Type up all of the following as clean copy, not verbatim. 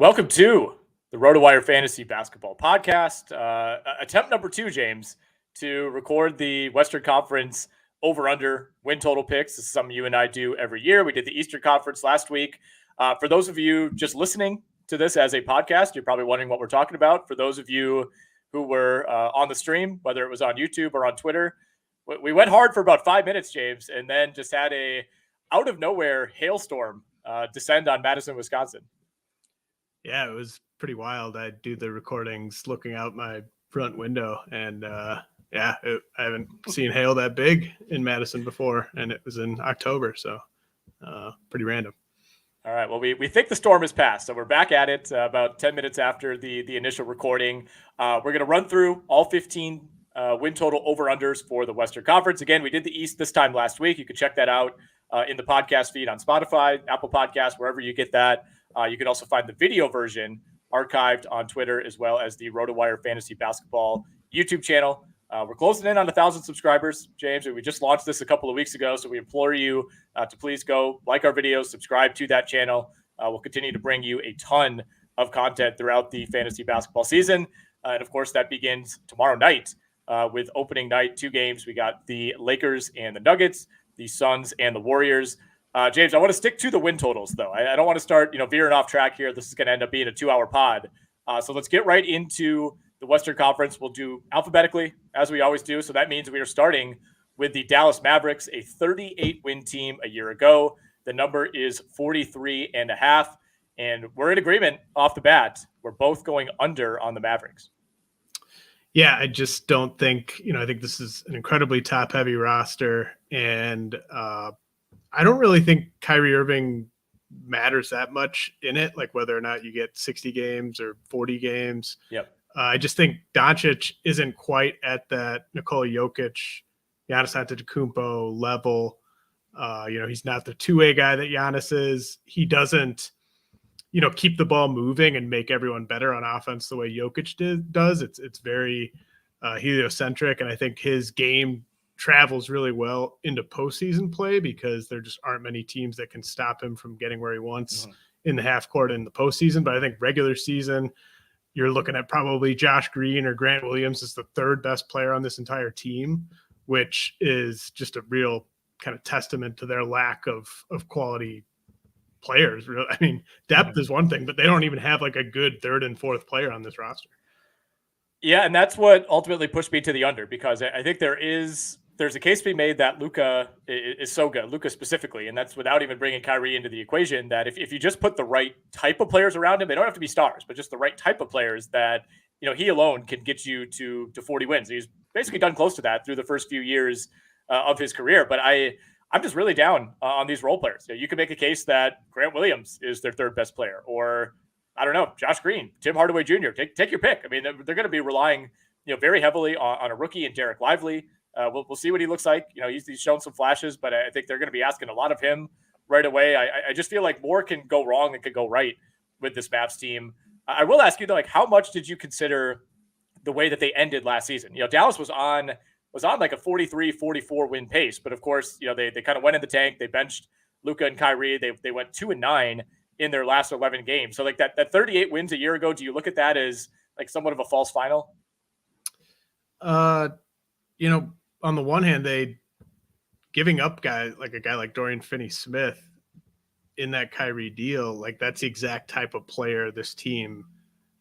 Welcome to the RotoWire Fantasy Basketball Podcast. Attempt number 2, James, to record the Western Conference over-under win total picks. This is something you and I do every year. We did the Eastern Conference last week. For those of you just listening to this as a podcast, you're probably wondering what we're talking about. For those of you who were on the stream, whether it was on YouTube or on Twitter, we went hard for about 5 minutes, James, and then just had a out-of-nowhere hailstorm descend on Madison, Wisconsin. Yeah, it was pretty wild. I do the recordings looking out my front window, and I haven't seen hail that big in Madison before, and it was in October, so pretty random. All right, well, we think the storm has passed, so we're back at it about 10 minutes after the initial recording. We're going to run through all 15 win total over-unders for the Western Conference. Again, we did the East this time last week. You can check that out in the podcast feed on Spotify, Apple Podcasts, wherever you get that. You can also find the video version archived on Twitter, as well as the RotoWire Fantasy Basketball YouTube channel. We're closing in on 1,000 subscribers, James, and we just launched this a couple of weeks ago, so we implore you to please go like our videos, subscribe to that channel. We'll continue to bring you a ton of content throughout the fantasy basketball season. And, of course, that begins tomorrow night with opening night, 2 games. We got the Lakers and the Nuggets, the Suns and the Warriors. James, I want to stick to the win totals, though. I don't want to start, veering off track here. This is going to end up being a 2-hour pod. So let's get right into the Western Conference. We'll do alphabetically, as we always do. So that means we are starting with the Dallas Mavericks, a 38-win team a year ago. The number is 43.5, and we're in agreement off the bat. We're both going under on the Mavericks. Yeah, I just don't think, I think this is an incredibly top-heavy roster, and I don't really think Kyrie Irving matters that much in it, like whether or not you get 60 games or 40 games. Yep. I just think Doncic isn't quite at that Nikola Jokic, Giannis Antetokounmpo level. He's not the two-way guy that Giannis is. He doesn't, keep the ball moving and make everyone better on offense the way Jokic does. It's very heliocentric, and I think his game travels really well into postseason play because there just aren't many teams that can stop him from getting where he wants in the half court in the postseason. But I think regular season, you're looking at probably Josh Green or Grant Williams as the third best player on this entire team, which is just a real kind of testament to their lack of quality players. Really, I mean, depth is one thing, but they don't even have like a good third and fourth player on this roster. Yeah, and that's what ultimately pushed me to the under, because I think there's a case to be made that Luka is so good, Luka specifically, and that's without even bringing Kyrie into the equation, that if you just put the right type of players around him, they don't have to be stars, but just the right type of players, that he alone can get you to 40 wins. He's basically done close to that through the first few years of his career. But I'm just really down on these role players. You can make a case that Grant Williams is their third best player, or I don't know, Josh Green, Tim Hardaway Jr. Take your pick. I mean, they're going to be relying very heavily on a rookie and Derek Lively. We'll see what he looks like. He's shown some flashes, but I think they're going to be asking a lot of him right away. I just feel like more can go wrong than could go right with this Mavs team. I will ask you though, like, how much did you consider the way that they ended last season? Dallas was on like a 43-44 win pace, but of course, they kind of went in the tank. They benched Luka and Kyrie. They went 2-9 in their last 11 games. So like that 38 wins a year ago, do you look at that as like somewhat of a false final? On the one hand, they giving up a guy like Dorian Finney-Smith in that Kyrie deal, like that's the exact type of player this team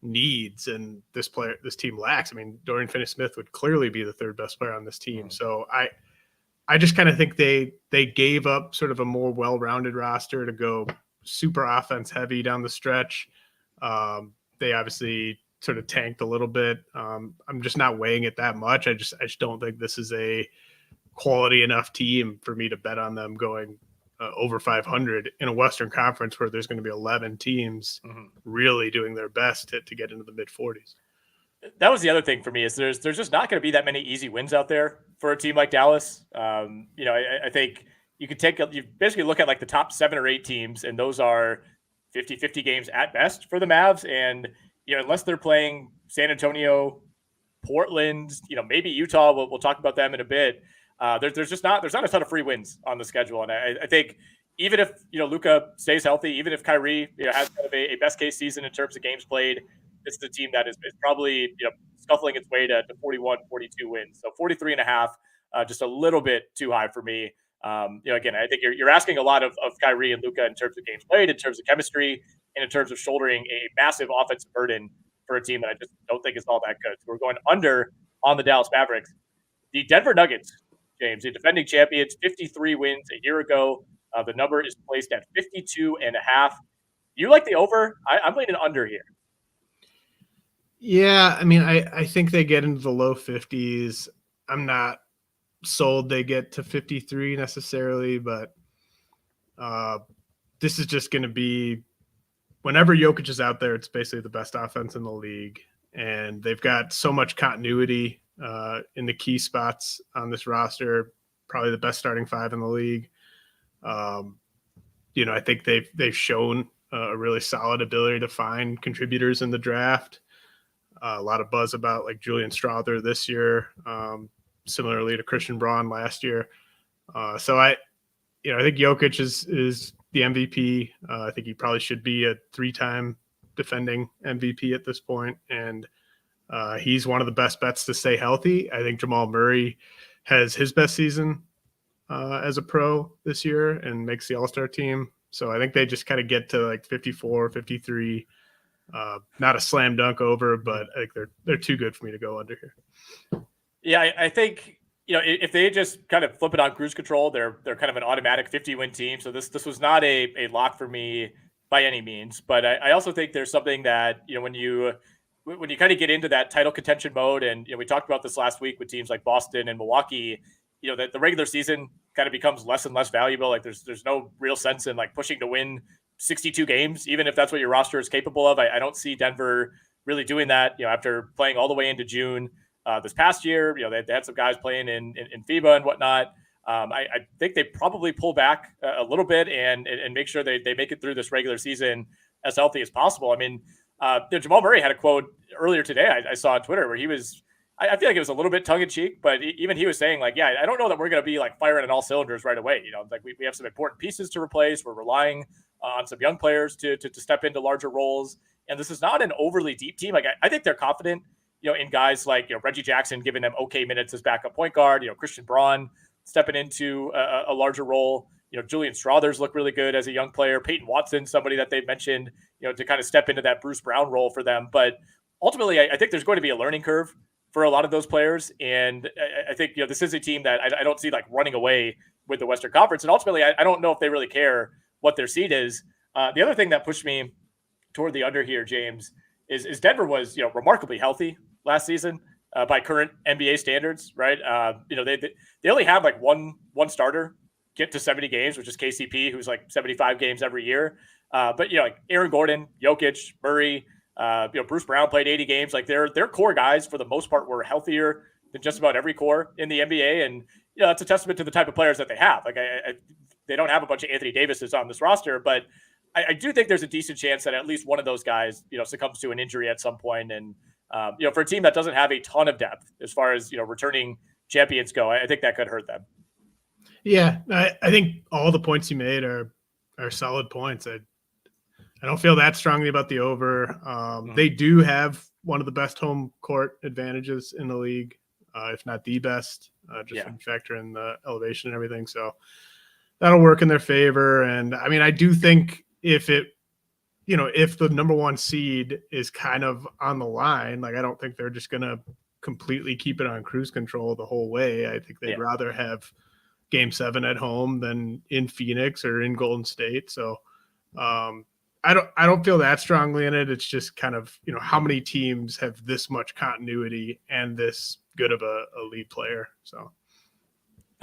needs and this team lacks. I mean, Dorian Finney-Smith would clearly be the third best player on this team. So I just kind of think they gave up sort of a more well-rounded roster to go super offense heavy down the stretch. They obviously sort of tanked a little bit. I'm just not weighing it that much. I just don't think this is a quality enough team for me to bet on them going over 500 in a Western Conference where there's going to be 11 teams really doing their best to get into the mid 40s. That was the other thing for me, is there's just not going to be that many easy wins out there for a team like Dallas. I think you basically look at like the top 7 or 8 teams, and those are 50-50 games at best for the Mavs. And unless they're playing San Antonio, Portland, maybe Utah, we'll talk about them in a bit. There's not a ton of free wins on the schedule. And I think even if Luka stays healthy, even if Kyrie has kind of a best case season in terms of games played, this is a team that is probably scuffling its way to 41, 42 wins. So 43 and a half, just a little bit too high for me. Again, I think you're asking a lot of Kyrie and Luka in terms of games played, in terms of chemistry, and in terms of shouldering a massive offensive burden for a team that I just don't think is all that good. So we're going under on the Dallas Mavericks. The Denver Nuggets, James, the defending champions, 53 wins a year ago. The number is placed at 52 and a half. You like the over? I'm leaning under here. Yeah, I mean, I think they get into the low 50s. I'm not sold they get to 53 necessarily, but this is just going to be whenever Jokic is out there, it's basically the best offense in the league. And they've got so much continuity in the key spots on this roster, probably the best starting five in the league. I think they've shown a really solid ability to find contributors in the draft. A lot of buzz about like Julian Strawther this year, similarly to Christian Braun last year. So I think Jokic is the MVP. I think he probably should be a 3-time defending MVP at this point. And he's one of the best bets to stay healthy. I think Jamal Murray has his best season as a pro this year and makes the All-Star team. So I think they just kind of get to like 54, 53. Not a slam dunk over, but I think they're too good for me to go under here. Yeah, I think if they just kind of flip it on cruise control, they're kind of an automatic 50-win team. So this was not a lock for me by any means. But I also think there's something that when you kind of get into that title contention mode, and we talked about this last week with teams like Boston and Milwaukee, that the regular season kind of becomes less and less valuable. Like there's no real sense in like pushing to win 62 games, even if that's what your roster is capable of. I don't see Denver really doing that, after playing all the way into June this past year. They had some guys playing in FIBA and whatnot. I think they probably pull back a little bit and make sure they make it through this regular season as healthy as possible. I mean, Jamal Murray had a quote earlier today I saw on Twitter where he was, I feel like it was a little bit tongue in cheek, but even he was saying like, yeah, I don't know that we're going to be like firing on all cylinders right away. Like we have some important pieces to replace. We're relying on some young players to step into larger roles. And this is not an overly deep team. Like I think they're confident, in guys like, Reggie Jackson giving them okay minutes as backup point guard, Christian Braun stepping into a larger role. Julian Strawther's look really good as a young player. Peyton Watson, somebody that they've mentioned, to kind of step into that Bruce Brown role for them. But ultimately, I think there's going to be a learning curve for a lot of those players. And I think, this is a team that I don't see like running away with the Western Conference. And ultimately, I don't know if they really care what their seed is. The other thing that pushed me toward the under here, James, is Denver was, remarkably healthy last season by current NBA standards, right? They only have like one starter get to 70 games, which is KCP, who's like 75 games every year. But like Aaron Gordon, Jokic, Murray, Bruce Brown played 80 games. Like their core guys for the most part were healthier than just about every core in the NBA. And, that's a testament to the type of players that they have. Like they don't have a bunch of Anthony Davises on this roster, but I do think there's a decent chance that at least one of those guys, succumbs to an injury at some point. And, for a team that doesn't have a ton of depth as far as, returning champions go, I think that could hurt them. Yeah, I think all the points you made are solid points. I don't feel that strongly about the over. They do have one of the best home court advantages in the league, if not the best, just when you factor in the elevation and everything. So that'll work in their favor. And I mean, I do think if the number one seed is kind of on the line, like I don't think they're just going to completely keep it on cruise control the whole way. I think they'd rather have Game 7 at home than in Phoenix or in Golden State. So I don't feel that strongly in it. It's just kind of, how many teams have this much continuity and this good of a lead player. So.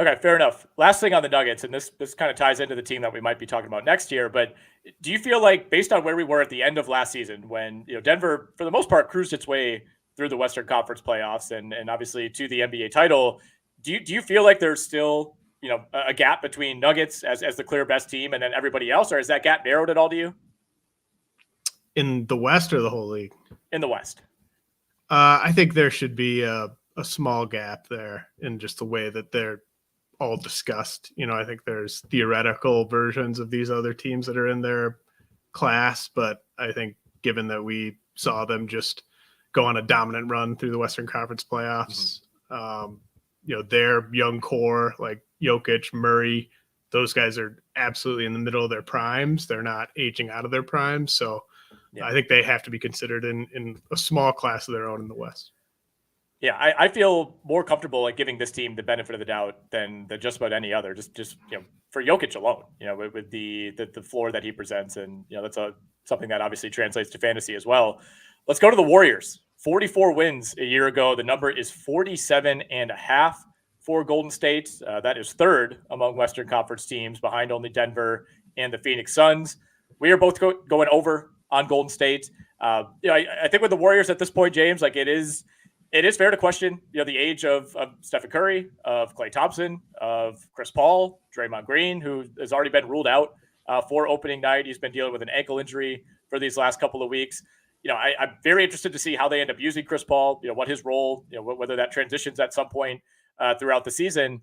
Okay, fair enough. Last thing on the Nuggets, and this kind of ties into the team that we might be talking about next year, but do you feel like based on where we were at the end of last season when, Denver, for the most part, cruised its way through the Western Conference playoffs and obviously to the NBA title, do you feel like there's still, a gap between Nuggets as the clear best team and then everybody else, or has that gap narrowed at all to you? In the West or the whole league? In the West. I think there should be a small gap there in just the way that they're all discussed. I think there's theoretical versions of these other teams that are in their class, but I think given that we saw them just go on a dominant run through the Western Conference playoffs, their young core like Jokic, Murray, those guys are absolutely in the middle of their primes. They're not aging out of their primes. So I think they have to be considered in a small class of their own in the West. Yeah, I feel more comfortable like giving this team the benefit of the doubt than just about any other. Just for Jokic alone, with the floor that he presents, and that's something that obviously translates to fantasy as well. Let's go to the Warriors. 44 wins a year ago. The number is 47.5 for Golden State. That is third among Western Conference teams, behind only Denver and the Phoenix Suns. We are both going over on Golden State. I think with the Warriors at this point, James, like it is fair to question, the age of Stephen Curry, of Klay Thompson, of Chris Paul, Draymond Green, who has already been ruled out for opening night. He's been dealing with an ankle injury for these last couple of weeks. I'm very interested to see how they end up using Chris Paul, what his role, whether that transitions at some point throughout the season.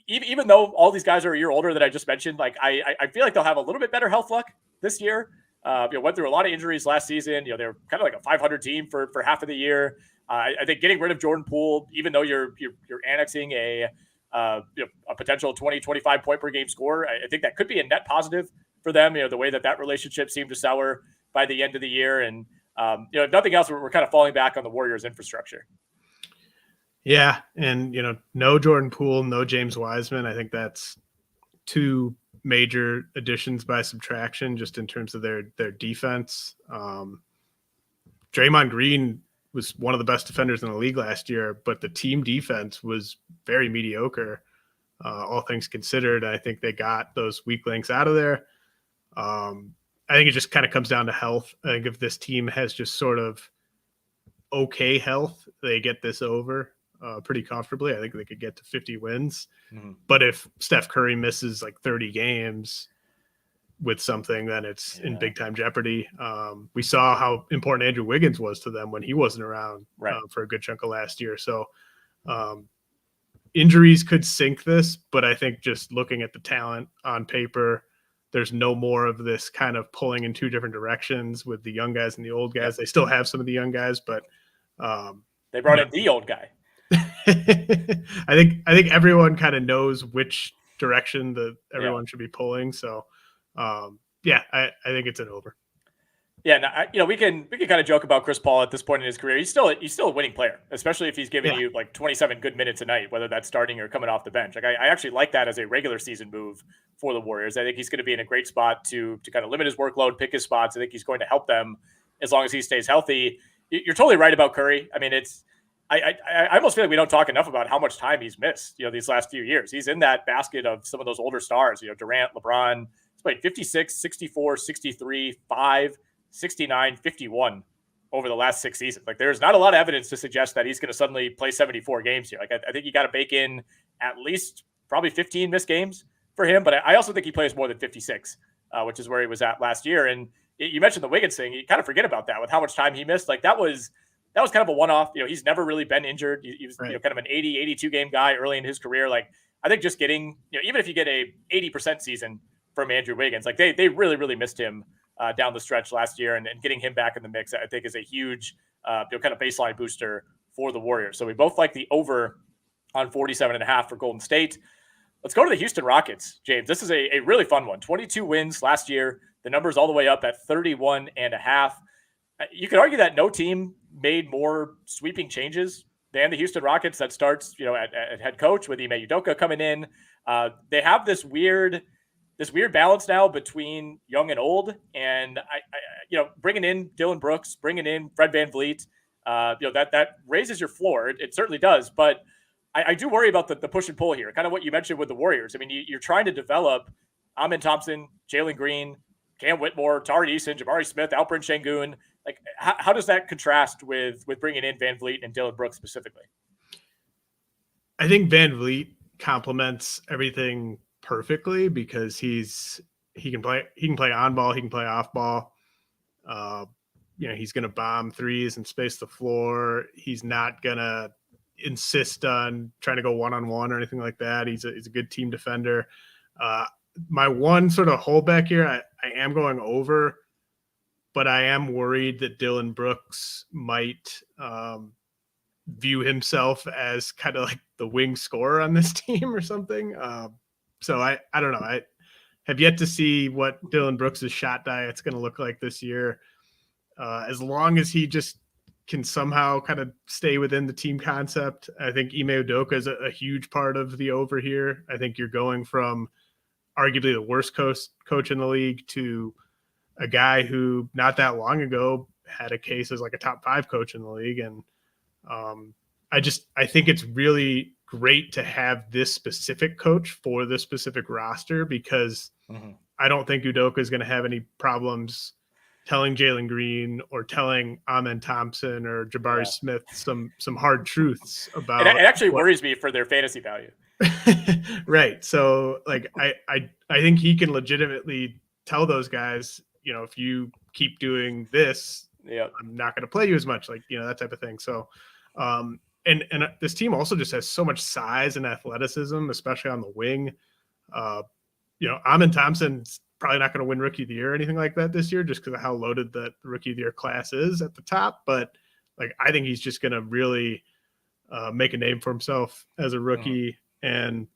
Even though all these guys are a year older that I just mentioned, like I feel like they'll have a little bit better health luck this year. Went through a lot of injuries last season. They were kind of like a 500 team for half of the year. I think getting rid of Jordan Poole, even though you're annexing a potential 20-25 point per game score, I think that could be a net positive for them. The way that relationship seemed to sour by the end of the year, and if nothing else, we're kind of falling back on the Warriors' infrastructure. Yeah, and no Jordan Poole, no James Wiseman. I think that's two major additions by subtraction, just in terms of their defense. Draymond Green was one of the best defenders in the league last year, but the team defense was very mediocre, all things considered. I think they got those weak links out of there. I think it just kind of comes down to health. I think if this team has just sort of okay health, they get this over pretty comfortably. I think they could get to 50 wins. Mm-hmm. But if Steph Curry misses like 30 games with something, then it's in big time jeopardy. We saw how important Andrew Wiggins was to them when he wasn't around for a good chunk of last year. So injuries could sink this, but I think just looking at the talent on paper, there's no more of this kind of pulling in two different directions with the young guys and the old guys. Yep. They still have some of the young guys, but they brought in the old guy. I think everyone kind of knows which direction everyone should be pulling. So I think it's an over. Yeah, we can kind of joke about Chris Paul at this point in his career. He's still a winning player, especially if he's giving you like 27 good minutes a night, whether that's starting or coming off the bench. Like I actually like that as a regular season move for the Warriors. I think he's going to be in a great spot to kind of limit his workload, pick his spots. I think he's going to help them as long as he stays healthy. You're totally right about Curry. I mean, I almost feel like we don't talk enough about how much time he's missed, these last few years. He's in that basket of some of those older stars, Durant, LeBron. He's played 56, 64, 63, 5, 69, 51 over the last 6 seasons. Like there's not a lot of evidence to suggest that he's going to suddenly play 74 games here. Like I think you got to bake in at least probably 15 missed games for him. But I also think he plays more than 56, which is where he was at last year. And you mentioned the Wiggins thing. You kind of forget about that with how much time he missed. Like that was kind of a one-off. He's never really been injured. He was kind of an 80, 82 game guy early in his career. Like I think just getting, even if you get a 80% season from Andrew Wiggins, like they really, really missed him down the stretch last year, and getting him back in the mix, I think, is a huge kind of baseline booster for the Warriors. So we both like the over on 47.5 for Golden State. Let's go to the Houston Rockets, James. This is a really fun one. 22 wins last year. The number's all the way up at 31.5. You could argue that no team made more sweeping changes than the Houston Rockets. That starts, at head coach with Ime Udoka coming in. They have this weird balance now between young and old, and bringing in Dylan Brooks, bringing in Fred VanVleet, that raises your floor. It certainly does, but I do worry about the push and pull here. Kind of what you mentioned with the Warriors. I mean, you're trying to develop Amen Thompson, Jalen Green, Cam Whitmore, Tari Eason, Jabari Smith, Alperen Sengun. Like, how does that contrast with bringing in VanVleet and Dylan Brooks specifically? I think VanVleet complements everything perfectly because he can play on ball, he can play off ball. He's going to bomb threes and space the floor. He's not going to insist on trying to go one-on-one or anything like that. He's a good team defender. My one sort of holdback here, I am going over, but I am worried that Dylan Brooks might view himself as kind of like the wing scorer on this team or something. So I don't know. I have yet to see what Dylan Brooks' shot diet's going to look like this year. As long as he just can somehow kind of stay within the team concept, I think Ime Udoka is a huge part of the over here. I think you're going from arguably the worst coach in the league to a guy who not that long ago had a case as like a top 5 coach in the league. And I think it's really great to have this specific coach for this specific roster, because I don't think Udoka is going to have any problems telling Jalen Green or telling Amen Thompson or Jabari Smith some hard truths about. And it actually worries me for their fantasy value. Right. So like, I think he can legitimately tell those guys, if you keep doing this, I'm not going to play you as much, like, that type of thing. So, and this team also just has so much size and athleticism, especially on the wing. Amen Thompson's probably not going to win Rookie of the Year or anything like that this year, just because of how loaded the Rookie of the Year class is at the top. But like, I think he's just going to really make a name for himself as a rookie. And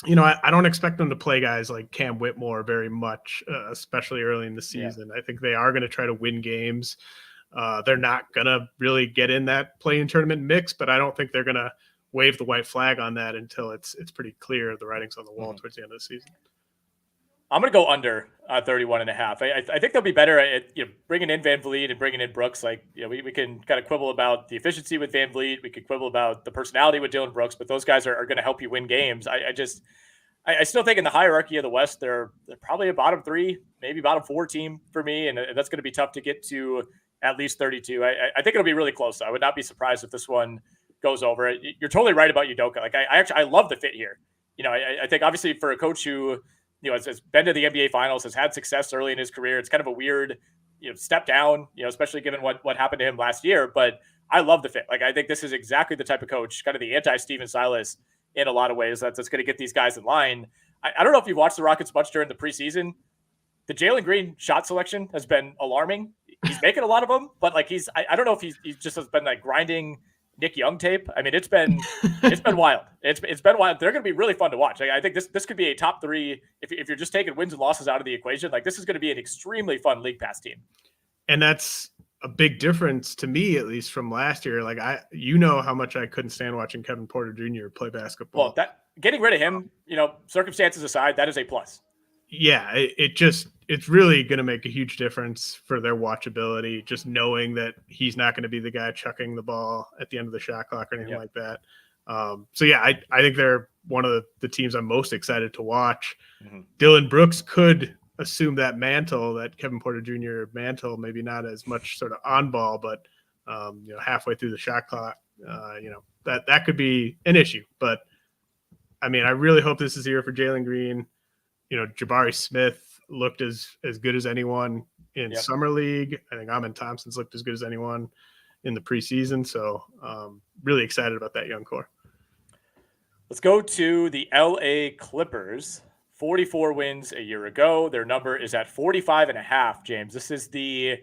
I don't expect them to play guys like Cam Whitmore very much, especially early in the season. I think they are going to try to win games. They're not going to really get in that play-in tournament mix, but I don't think they're going to wave the white flag on that until it's pretty clear the writing's on the wall towards the end of the season. I'm going to go under 31.5. I think they'll be better at bringing in Van Vliet and bringing in Brooks. Like, we can kind of quibble about the efficiency with Van Vliet. We could quibble about the personality with Dylan Brooks, but those guys are going to help you win games. I still think in the hierarchy of the West, they're probably a bottom 3, maybe bottom 4 team for me, and that's going to be tough to get to at least 32. I think it'll be really close. I would not be surprised if this one goes over. You're totally right about Udoka. Like, I love the fit here. I think obviously for a coach who has been to the NBA Finals, has had success early in his career, it's kind of a weird step down, especially given what happened to him last year. But I love the fit. Like, I think this is exactly the type of coach, kind of the anti-Steven Silas in a lot of ways, that's going to get these guys in line. I don't know if you've watched the Rockets much during the preseason. The Jalen Green shot selection has been alarming. He's making a lot of them, but like I don't know if he's just has been like grinding Nick Young tape. I mean, it's been wild. It's been wild. They're going to be really fun to watch. I think this could be a top 3 if you're just taking wins and losses out of the equation. Like, this is going to be an extremely fun league pass team. And that's a big difference to me, at least from last year. Like, how much I couldn't stand watching Kevin Porter Jr. play basketball. Well, that getting rid of him, circumstances aside, that is a plus. Yeah, it's really going to make a huge difference for their watchability, just knowing that he's not going to be the guy chucking the ball at the end of the shot clock or anything like that. So yeah, I think they're one of the teams I'm most excited to watch. Dylan Brooks could assume that mantle, that Kevin Porter Jr. mantle, maybe not as much sort of on ball, but halfway through the shot clock, that could be an issue. But I mean, I really hope this is the year for Jalen Green. Jabari Smith looked as good as anyone in summer league. I think Amen Thompson's looked as good as anyone in the preseason. So really excited about that young core. Let's go to the LA Clippers. 44 wins a year ago. Their number is at 45.5, James. This is the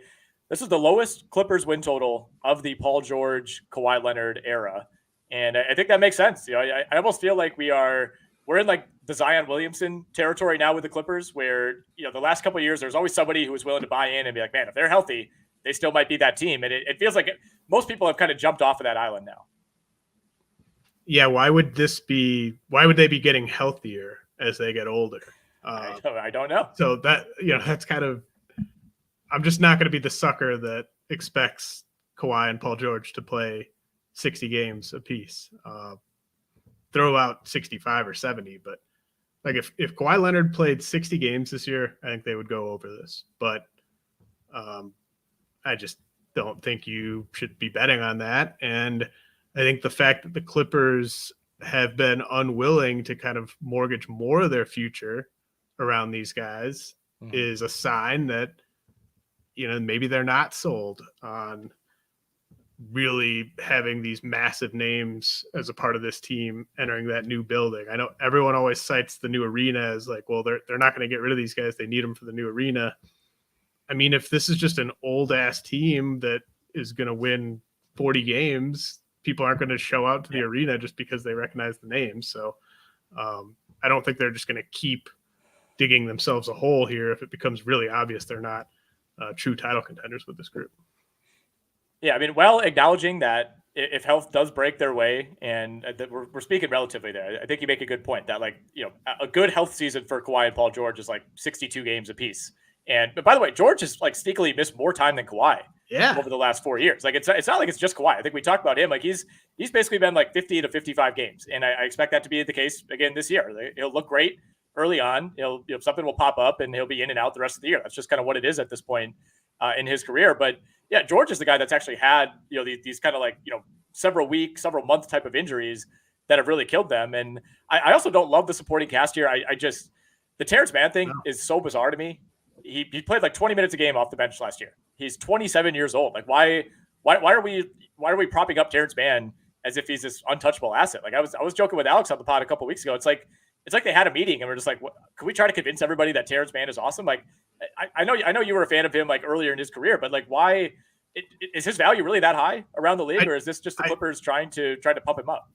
lowest Clippers win total of the Paul George, Kawhi Leonard era. And I think that makes sense. I almost feel like we're in like the Zion Williamson territory now with the Clippers, where, the last couple of years, there's always somebody who was willing to buy in and be like, man, if they're healthy, they still might be that team. And it feels like most people have kind of jumped off of that island now. Yeah. Why would they be getting healthier as they get older? I don't know. So that, that's kind of, I'm just not going to be the sucker that expects Kawhi and Paul George to play 60 games apiece. Throw out 65 or 70, but like if Kawhi Leonard played 60 games this year, I think they would go over this. But I just don't think you should be betting on that. And I think the fact that the Clippers have been unwilling to kind of mortgage more of their future around these guys is a sign that, maybe they're not sold on really having these massive names as a part of this team entering that new building. I know everyone always cites the new arena as like, well, they're not going to get rid of these guys. They need them for the new arena. I mean, if this is just an old ass team that is going to win 40 games, people aren't going to show out to the arena just because they recognize the names. So I don't think they're just going to keep digging themselves a hole here if it becomes really obvious they're not true title contenders with this group. Yeah, I mean, well, acknowledging that if health does break their way, and we're speaking relatively there, I think you make a good point that, like, you know, a good health season for Kawhi and Paul George is like 62 games apiece. But by the way, George has like sneakily missed more time than Kawhi over the last 4 years. Like, it's not like it's just Kawhi. I think we talked about him. Like, he's basically been like 50 to 55 games, and I expect that to be the case again this year. He'll look great early on. Something will pop up, and he'll be in and out the rest of the year. That's just kind of what it is at this point in his career. But yeah, George is the guy that's actually had, you know, these kind of like, you know, several week, several month type of injuries that have really killed them. And I also don't love the supporting cast here. I just, the Terrence Mann thing is so bizarre to me. He played like 20 minutes a game off the bench last year. He's 27 years old. Like, why are we propping up Terrence Mann as if he's this untouchable asset? Like, I was joking with Alex on the pod a couple of weeks ago. It's like they had a meeting and we're just like, can we try to convince everybody that Terrence Mann is awesome? Like, I know you were a fan of him like earlier in his career, but like, why is his value really that high around the league, or is this just the Clippers trying to pump him up?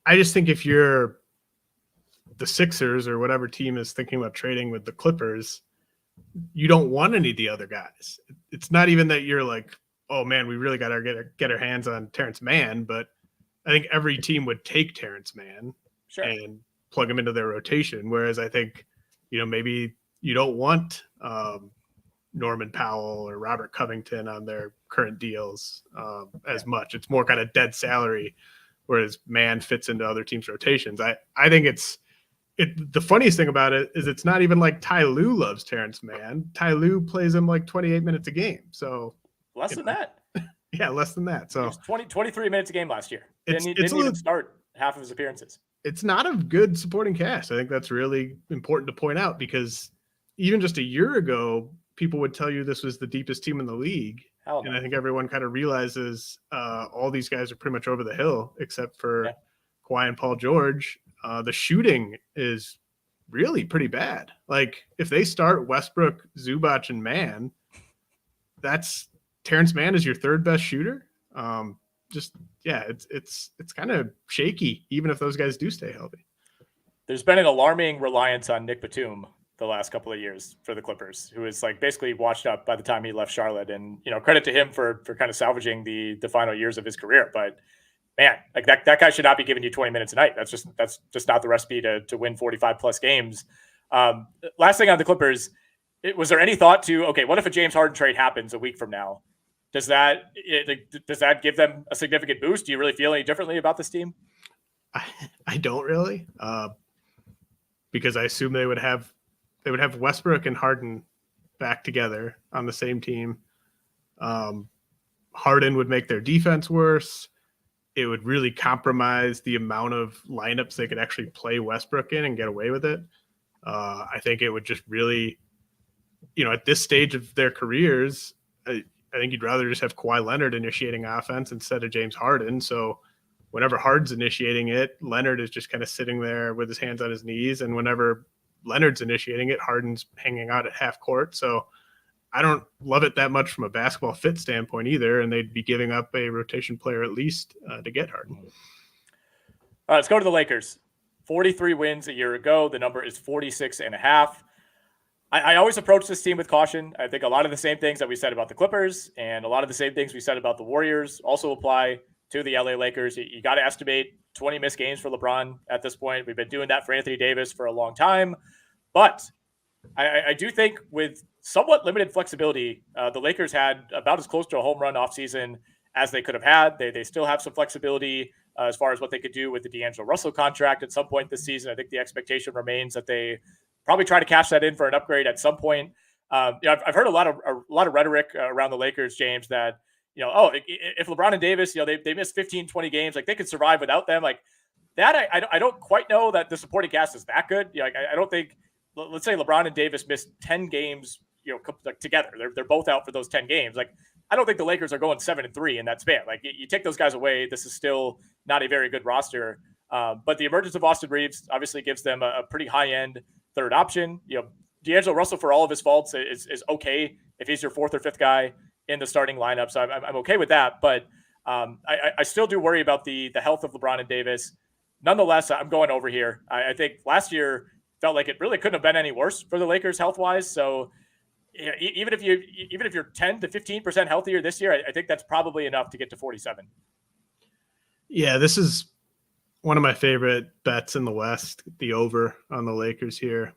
I just think if you're the Sixers or whatever team is thinking about trading with the Clippers, you don't want any of the other guys. It's not even that you're like, oh man, we really got to get our hands on Terrence Mann, but I think every team would take Terrence Mann and plug him into their rotation. Whereas I think, you know, maybe you don't want Norman Powell or Robert Covington on their current deals as much. It's more kind of dead salary, whereas Mann fits into other teams' rotations. I think the funniest thing about it is it's not even like Ty Lue loves Terrence Mann. Ty Lue plays him like 28 minutes a game. So less than that. Yeah, less than that. So 23 minutes a game last year. Didn't even start half of his appearances. It's not a good supporting cast. I think that's really important to point out, because even just a year ago, people would tell you this was the deepest team in the league. And I think everyone kind of realizes all these guys are pretty much over the hill, except for Kawhi and Paul George. The shooting is really pretty bad. Like, if they start Westbrook, Zubac, and Mann, that's Terrence Mann is your third best shooter. It's kind of shaky, even if those guys do stay healthy. There's been an alarming reliance on Nick Batum the last couple of years for the Clippers, who is like basically washed up by the time he left Charlotte. And, you know, credit to him for kind of salvaging the final years of his career. But man, like that guy should not be giving you 20 minutes a night. That's just not the recipe to win 45 plus games. Last thing on the Clippers, was there any thought to, okay, what if a James Harden trade happens a week from now? Does that give them a significant boost? Do you really feel any differently about this team? I don't really, because I assume they would have Westbrook and Harden back together on the same team. Harden would make their defense worse. It would really compromise the amount of lineups they could actually play Westbrook in and get away with it. I think it would just really, you know, at this stage of their careers, I think you'd rather just have Kawhi Leonard initiating offense instead of James Harden. So whenever Harden's initiating it, Leonard is just kind of sitting there with his hands on his knees. And whenever Leonard's initiating it, Harden's hanging out at half court. So I don't love it that much from a basketball fit standpoint either. And they'd be giving up a rotation player at least to get Harden. Let's go to the Lakers. 43 wins a year ago. The number is 46.5. I always approach this team with caution. I think a lot of the same things that we said about the Clippers and a lot of the same things we said about the Warriors also apply to the LA Lakers. You got to estimate 20 missed games for LeBron at this point. We've been doing that for Anthony Davis for a long time. But I do think with somewhat limited flexibility, the Lakers had about as close to a home run offseason as they could have had. They still have some flexibility as far as what they could do with the D'Angelo Russell contract at some point this season. I think the expectation remains that they probably try to cash that in for an upgrade at some point. I've heard a lot of rhetoric around the Lakers, James, that, you know, if LeBron and Davis, you know, they miss 15, 20 games, like they could survive without them. Like that, I don't quite know that the supporting cast is that good. You know, I don't think, let's say LeBron and Davis missed 10 games, you know, like together. They're both out for those 10 games. Like I don't think the Lakers are going 7-3 in that span. Like you take those guys away, this is still not a very good roster. But the emergence of Austin Reeves obviously gives them a pretty high end third option. D'Angelo Russell, for all of his faults, is okay if he's your fourth or fifth guy in the starting lineup. So I'm okay with that. But I still do worry about the health of LeBron and Davis. Nonetheless, I'm going over here. I think last year felt like it really couldn't have been any worse for the Lakers health wise. So even if you're 10 to 15% healthier this year, I think that's probably enough to get to 47. Yeah, this is one of my favorite bets in the West, the over on the Lakers here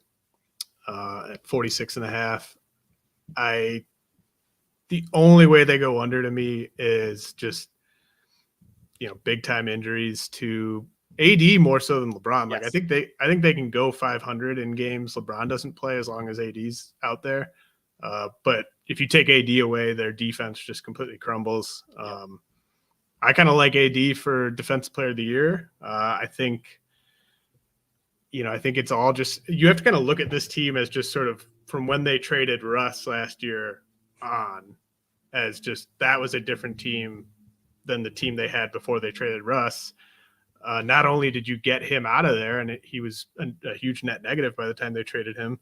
at 46.5. The only way they go under to me is just, big time injuries to AD more so than LeBron. Like, Yes. I think they can go 500 in games LeBron doesn't play as long as AD's out there. But if you take AD away, their defense just completely crumbles. I kind of like AD for Defensive Player of the Year. I think it's all just, you have to kind of look at this team as just sort of from when they traded Russ last year on, as just that was a different team than the team they had before they traded Russ. Not only did you get him out of there, and he was a huge net negative by the time they traded him,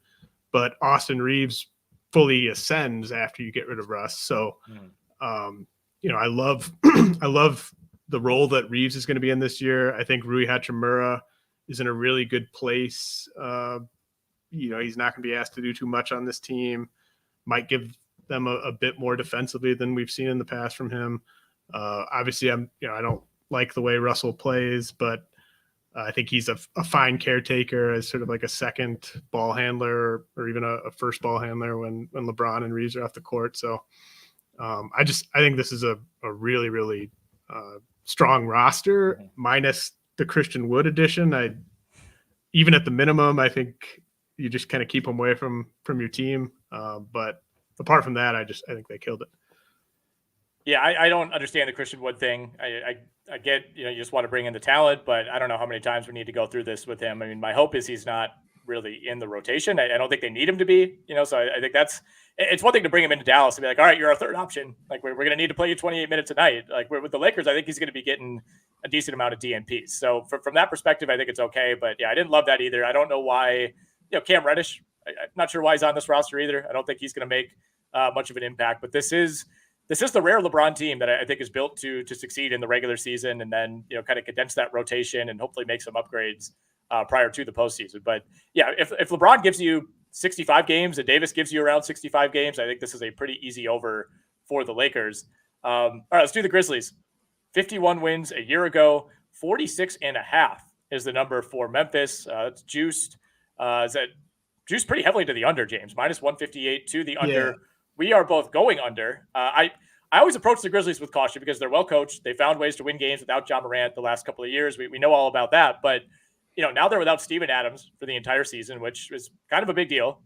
but Austin Reeves fully ascends after you get rid of Russ. So, I love I love the role that Reeves is going to be in this year. I think Rui Hachimura is in a really good place. He's not going to be asked to do too much on this team. Might give them a bit more defensively than we've seen in the past from him. Obviously, I don't like the way Russell plays, but I think he's a fine caretaker as sort of like a second ball handler or even a first ball handler when LeBron and Reeves are off the court. So I think this is a really, really strong roster minus the Christian Wood addition. Even at the minimum, I think you just kind of keep them away from your team. But apart from that, I think they killed it. Yeah, I don't understand the Christian Wood thing. I get, you just want to bring in the talent, but I don't know how many times we need to go through this with him. I mean, my hope is he's not really in the rotation. I don't think they need him to be, so I think it's one thing to bring him into Dallas and be like, all right, you're our third option. Like we're going to need to play you 28 minutes a night. Like with the Lakers, I think he's going to be getting a decent amount of DNPs. So from that perspective, I think it's okay. But yeah, I didn't love that either. I don't know why, Cam Reddish, I'm not sure why he's on this roster either. I don't think he's going to make much of an impact, but this is the rare LeBron team that I think is built to succeed in the regular season and then, kind of condense that rotation and hopefully make some upgrades prior to the postseason. But yeah, if LeBron gives you 65 games and Davis gives you around 65 games, I think this is a pretty easy over for the Lakers. All right, let's do the Grizzlies. 51 wins a year ago, 46.5 is the number for Memphis. It's juiced. Is that juiced pretty heavily to the under, James? Minus 158 to the under. Yeah. We are both going under. I always approach the Grizzlies with caution because they're well coached. They found ways to win games without Ja Morant the last couple of years. We know all about that. But, now they're without Steven Adams for the entire season, which is kind of a big deal.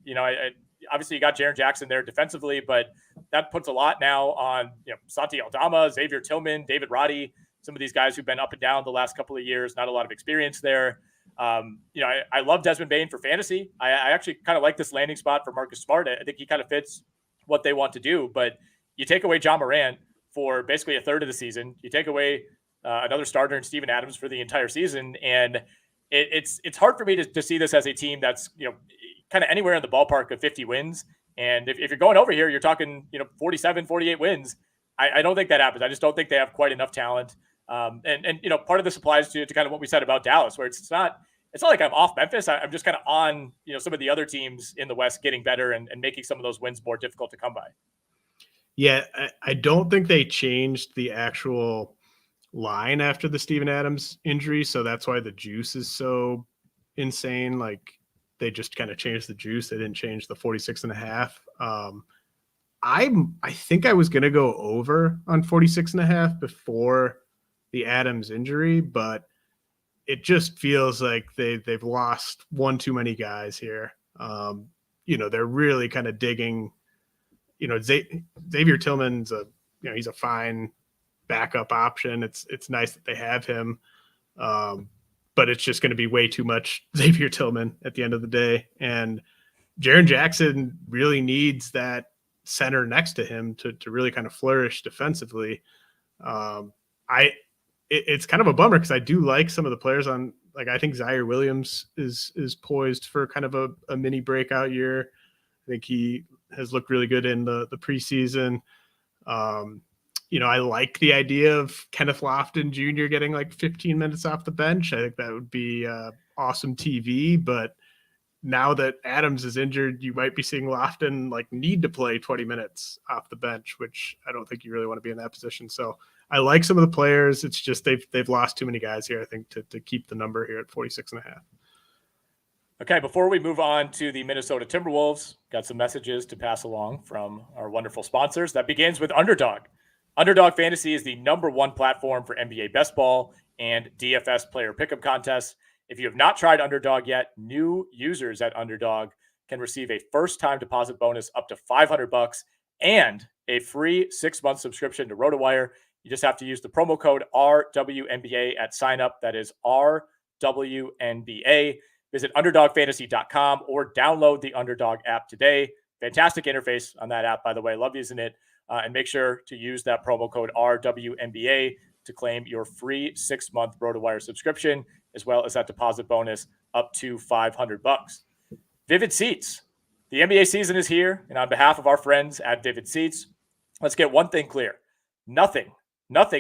Obviously you got Jaren Jackson there defensively, but that puts a lot now on, Santi Aldama, Xavier Tillman, David Roddy, some of these guys who've been up and down the last couple of years, not a lot of experience there. I love Desmond Bane for fantasy. I actually kind of like this landing spot for Marcus Smart. I think he kind of fits what they want to do, but you take away Ja Morant for basically a third of the season. You take away another starter in Steven Adams for the entire season. And it's hard for me to see this as a team that's, kind of anywhere in the ballpark of 50 wins. And if you're going over here, you're talking, 47, 48 wins. I don't think that happens. I just don't think they have quite enough talent. And part of this applies to kind of what we said about Dallas, where it's not like I'm off Memphis. I'm just kind of on, some of the other teams in the West getting better and making some of those wins more difficult to come by. Yeah, I don't think they changed the actual line after the Steven Adams injury, so that's why the juice is so insane. Like they just kind of changed the juice. They didn't change the 46.5. I think I was going to go over on 46.5 before the Adams injury, but it just feels like they've lost one too many guys here. They're really kind of digging. Xavier Tillman's he's a fine backup option. It's nice that they have him, but it's just going to be way too much Xavier Tillman at the end of the day. And Jaren Jackson really needs that center next to him to really kind of flourish defensively. It's kind of a bummer because I do like some of the players on, like, I think Zaire Williams is poised for kind of a mini breakout year. I think he has looked really good in the preseason. I like the idea of Kenneth Lofton Jr. getting like 15 minutes off the bench. I think that would be awesome TV, but now that Adams is injured, you might be seeing Lofton like need to play 20 minutes off the bench, which I don't think you really want to be in that position. So I like some of the players. It's just they've lost too many guys here, I think, to keep the number here at 46.5. Okay, before we move on to the Minnesota Timberwolves, got some messages to pass along from our wonderful sponsors. That begins with Underdog. Underdog Fantasy is the #1 platform for NBA best ball and DFS player pick'em contests. If you have not tried Underdog yet, new users at Underdog can receive a first-time deposit bonus up to $500 and a free 6-month subscription to RotoWire. You just have to use the promo code RWNBA at sign up. That is RWNBA. Visit UnderdogFantasy.com or download the Underdog app today. Fantastic interface on that app, by the way. Love using it. And make sure to use that promo code RWNBA to claim your free 6-month RotoWire subscription, as well as that deposit bonus up to $500. Vivid Seats. The NBA season is here, and on behalf of our friends at Vivid Seats, let's get one thing clear. Nothing,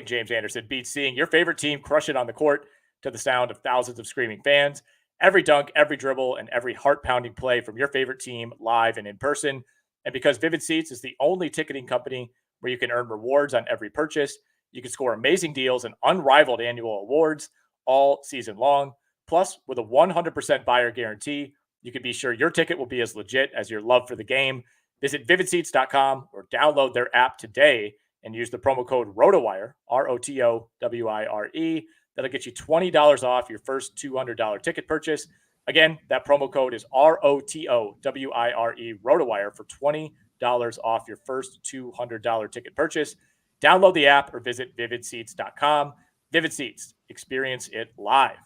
James Anderson, beats seeing your favorite team crush it on the court to the sound of thousands of screaming fans. Every dunk, every dribble, and every heart-pounding play from your favorite team live and in person. And because Vivid Seats is the only ticketing company where you can earn rewards on every purchase, you can score amazing deals and unrivaled annual awards all season long. Plus, with a 100% buyer guarantee, you can be sure your ticket will be as legit as your love for the game. Visit vividseats.com or download their app today and use the promo code ROTOWIRE, ROTOWIRE. That'll get you $20 off your first $200 ticket purchase. Again, that promo code is ROTOWIRE, RotoWire, for $20 off your first $200 ticket purchase. Download the app or visit vividseats.com. Vivid Seats, experience it live.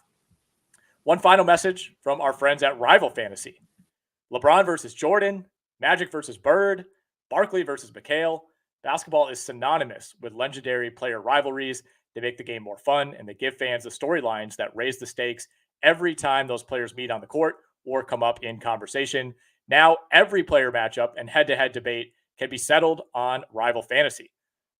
One final message from our friends at Rival Fantasy. LeBron versus Jordan, Magic versus Bird, Barkley versus McHale. Basketball is synonymous with legendary player rivalries. They make the game more fun, and they give fans the storylines that raise the stakes every time those players meet on the court or come up in conversation. Now, every player matchup and head-to-head debate can be settled on Rival Fantasy.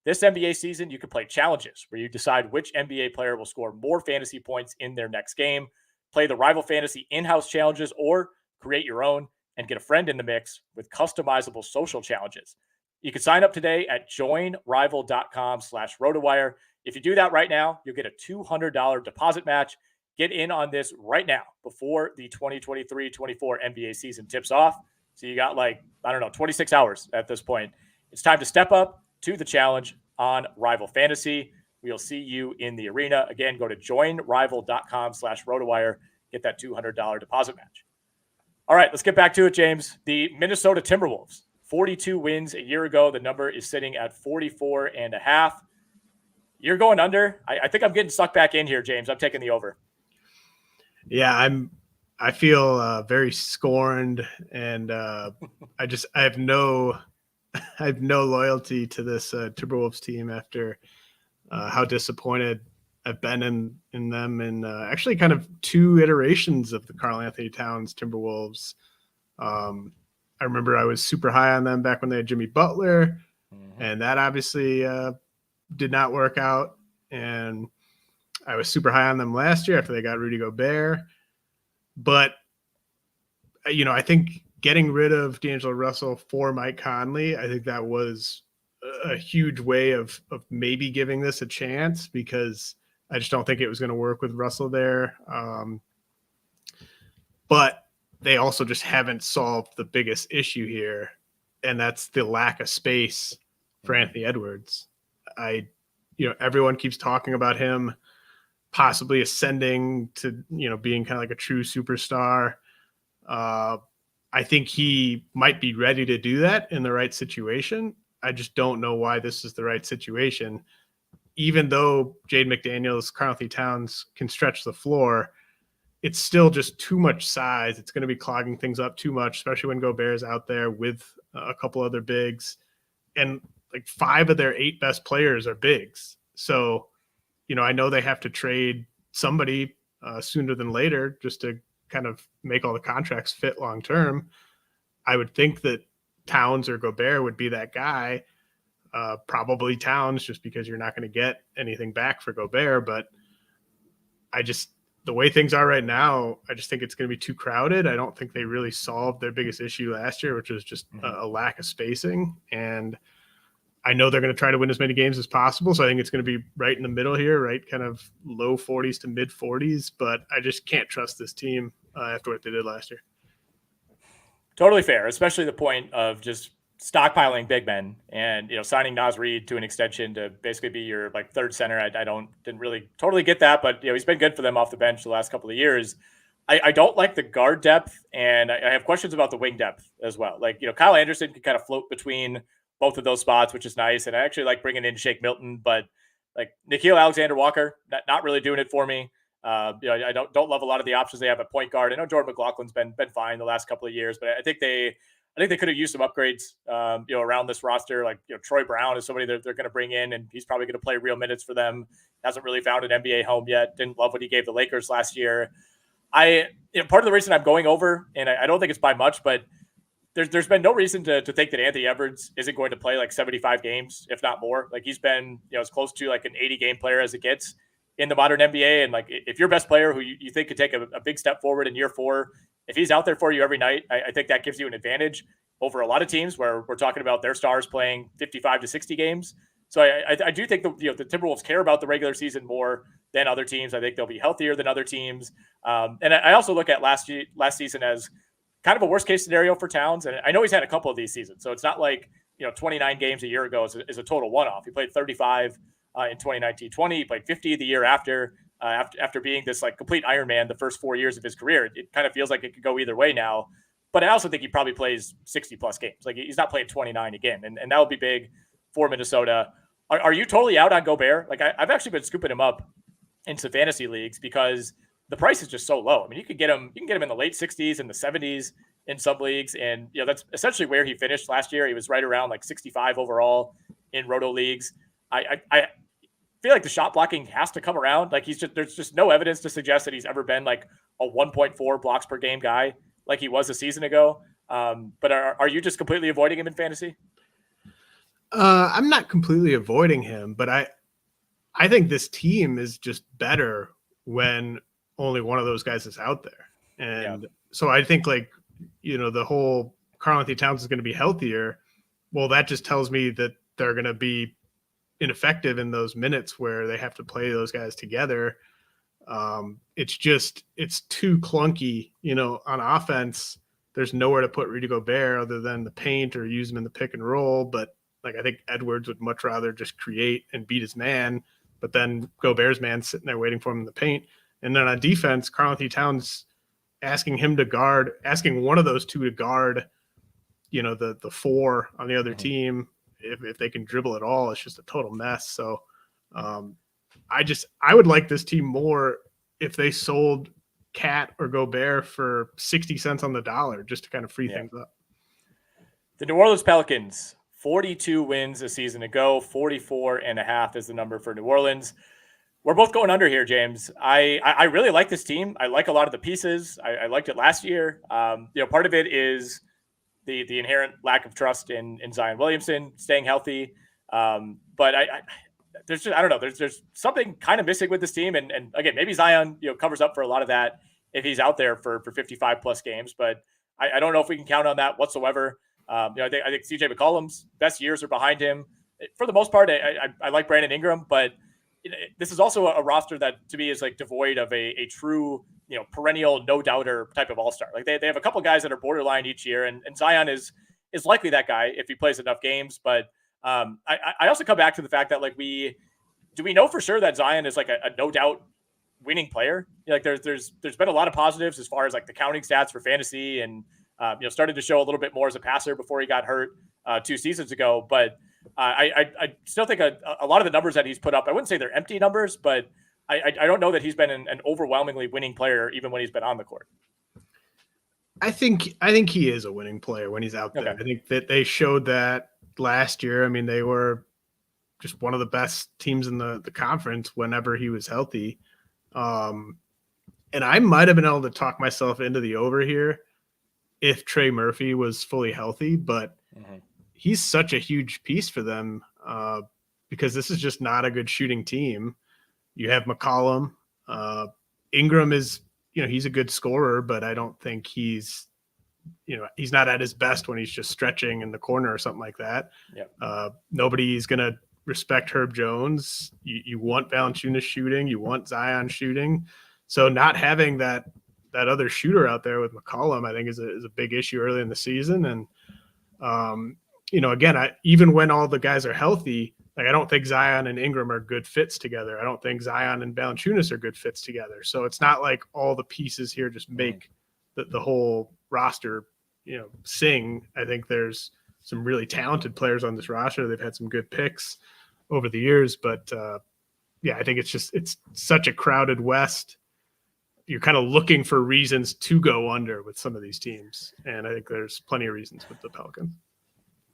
This NBA season, you can play challenges where you decide which NBA player will score more fantasy points in their next game. Play the Rival Fantasy in-house challenges or create your own and get a friend in the mix with customizable social challenges. You can sign up today at joinrival.com/RotoWire. If you do that right now, you'll get a $200 deposit match. Get in on this right now before the 2023-24 NBA season tips off. So you got 26 hours at this point. It's time to step up to the challenge on Rival Fantasy. We'll see you in the arena. Again, go to joinrival.com/RotoWire. Get that $200 deposit match. All right, let's get back to it, James. The Minnesota Timberwolves, 42 wins a year ago. The number is sitting at 44.5. You're going under. I think I'm getting sucked back in here, James. I'm taking the over. Yeah, I feel very scorned, and I have no loyalty to this Timberwolves team after how disappointed I've been in them, and actually kind of 2 iterations of the Karl Anthony Towns Timberwolves. I remember I was super high on them back when they had Jimmy Butler, and that obviously did not work out. And I was super high on them last year after they got Rudy Gobert. But, I think getting rid of D'Angelo Russell for Mike Conley, I think that was a huge way of maybe giving this a chance, because I just don't think it was going to work with Russell there. But they also just haven't solved the biggest issue here, and that's the lack of space for Anthony Edwards. Everyone keeps talking about him possibly ascending to, being kind of like a true superstar. I think he might be ready to do that in the right situation. I just don't know why this is the right situation. Even though Jaden McDaniels, Karl Anthony Towns can stretch the floor, it's still just too much size. It's going to be clogging things up too much, especially when Gobert's out there with a couple other bigs. and like 5 of their 8 best players are bigs. So, I know they have to trade somebody sooner than later just to kind of make all the contracts fit long term. I would think that Towns or Gobert would be that guy. Probably Towns, just because you're not going to get anything back for Gobert. But the way things are right now, I just think it's going to be too crowded. I don't think they really solved their biggest issue last year, which was just a lack of spacing. And I know they're going to try to win as many games as possible. So I think it's going to be right in the middle here, right? Kind of low 40s to mid 40s. But I just can't trust this team after what they did last year. Totally fair, especially the point of just stockpiling big men and, signing Naz Reid to an extension to basically be your like third center. I didn't really totally get that, but he's been good for them off the bench the last couple of years. I don't like the guard depth, and I have questions about the wing depth as well. Like, Kyle Anderson can kind of float between both of those spots, which is nice. And I actually like bringing in Shake Milton, but like Nickeil Alexander-Walker, not really doing it for me. I don't love a lot of the options they have at point guard. I know Jordan McLaughlin's been fine the last couple of years, but I think they could have used some upgrades, around this roster. Like, Troy Brown is somebody they're going to bring in, and he's probably going to play real minutes for them. Hasn't really found an NBA home yet. Didn't love what he gave the Lakers last year. Part of the reason I'm going over, and I don't think it's by much, but there's been no reason to think that Anthony Edwards isn't going to play like 75 games, if not more. Like, he's been, as close to like an 80 game player as it gets in the modern NBA. And like, if your best player who you think could take a big step forward in year 4, if he's out there for you every night, I think that gives you an advantage over a lot of teams where we're talking about their stars playing 55 to 60 games. So I do think the Timberwolves care about the regular season more than other teams. I think they'll be healthier than other teams. And I also look at last season as kind of a worst case scenario for Towns. And I know he's had a couple of these seasons, so it's not like, 29 games a year ago is a total one-off. He played 35 in 2019-20. He played 50 the year after being this like complete Iron Man the first 4 years of his career. It kind of feels like it could go either way now. But I also think he probably plays 60 plus games. Like, he's not playing 29 again. And that would be big for Minnesota. Are you totally out on Gobert? Like, I've actually been scooping him up into fantasy leagues because the price is just so low. I mean, you can get him in the late 60s and the 70s in some leagues. And, that's essentially where he finished last year. He was right around like 65 overall in roto leagues. I feel like the shot blocking has to come around. Like, there's just no evidence to suggest that he's ever been like a 1.4 blocks per game guy like he was a season ago. But are you just completely avoiding him in fantasy? I'm not completely avoiding him, but I think this team is just better when only one of those guys is out there. And so I think like, the whole Karl-Anthony Towns is going to be healthier. Well, that just tells me that they're going to be ineffective in those minutes where they have to play those guys together. It's too clunky, on offense. There's nowhere to put Rudy Gobert other than the paint or use him in the pick and roll. But like, I think Edwards would much rather just create and beat his man, but then Gobert's man sitting there waiting for him in the paint. And then on defense, Karl-Anthony Towns asking one of those two to guard, the 4 on the other team. If they can dribble at all, it's just a total mess. So I would like this team more if they sold Cat or Gobert for 60 cents on the dollar just to kind of free things up. The New Orleans Pelicans, 42 wins a season ago, 44.5 is the number for New Orleans. We're both going under here, James. I really like this team. I like a lot of the pieces. I liked it last year. Part of it is the inherent lack of trust in Zion Williamson staying healthy. But there's just, I don't know, there's something kind of missing with this team. And again, maybe Zion, covers up for a lot of that if he's out there for 55 plus games, but I don't know if we can count on that whatsoever. I think CJ McCollum's best years are behind him. For the most part, I like Brandon Ingram, but this is also a roster that to me is like devoid of a true, perennial no doubter type of all-star. Like they have a couple guys that are borderline each year, and Zion is likely that guy if he plays enough games. But I also come back to the fact that like do we know for sure that Zion is like a no doubt winning player? Like there's been a lot of positives as far as like the counting stats for fantasy and started to show a little bit more as a passer before he got hurt 2 seasons ago. But I still think a lot of the numbers that he's put up, I wouldn't say they're empty numbers, but I don't know that he's been an overwhelmingly winning player even when he's been on the court. I think he is a winning player when he's out there. Okay. I think that they showed that last year, I mean, they were just one of the best teams in the conference whenever he was healthy. And I might have been able to talk myself into the over here if Trey Murphy was fully healthy, but he's such a huge piece for them because this is just not a good shooting team. You have McCollum. Ingram is, he's a good scorer, but I don't think he's not at his best when he's just stretching in the corner or something like that. Yep. Nobody's going to respect Herb Jones. You want Valanciunas shooting. You want Zion shooting. So not having that other shooter out there with McCollum, I think is a big issue early in the season. And, again, even when all the guys are healthy, like I don't think Zion and Ingram are good fits together. I don't think Zion and Valanciunas are good fits together. So it's not like all the pieces here just make the whole roster, sing. I think there's some really talented players on this roster. They've had some good picks over the years, but I think it's such a crowded West. You're kind of looking for reasons to go under with some of these teams. And I think there's plenty of reasons with the Pelicans.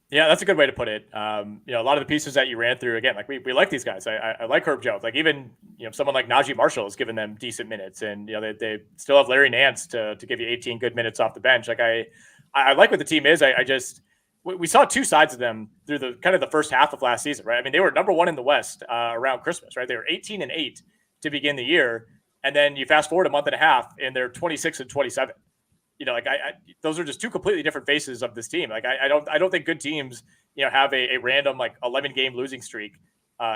Yeah, that's a good way to put it. A lot of the pieces that you ran through, again, like we like these guys. I like Herb Jones. Like even, someone like Najee Marshall has given them decent minutes, and they still have Larry Nance to give you 18 good minutes off the bench. Like I like what the team is. We saw two sides of them through the kind of the first half of last season, right? I mean, they were number one in the West around Christmas, right? They were 18-8 to begin the year, and then you fast forward a month and a half, and they're 26-27. Those are just two completely different faces of this team. Like I don't think good teams, have a random like 11 game losing streak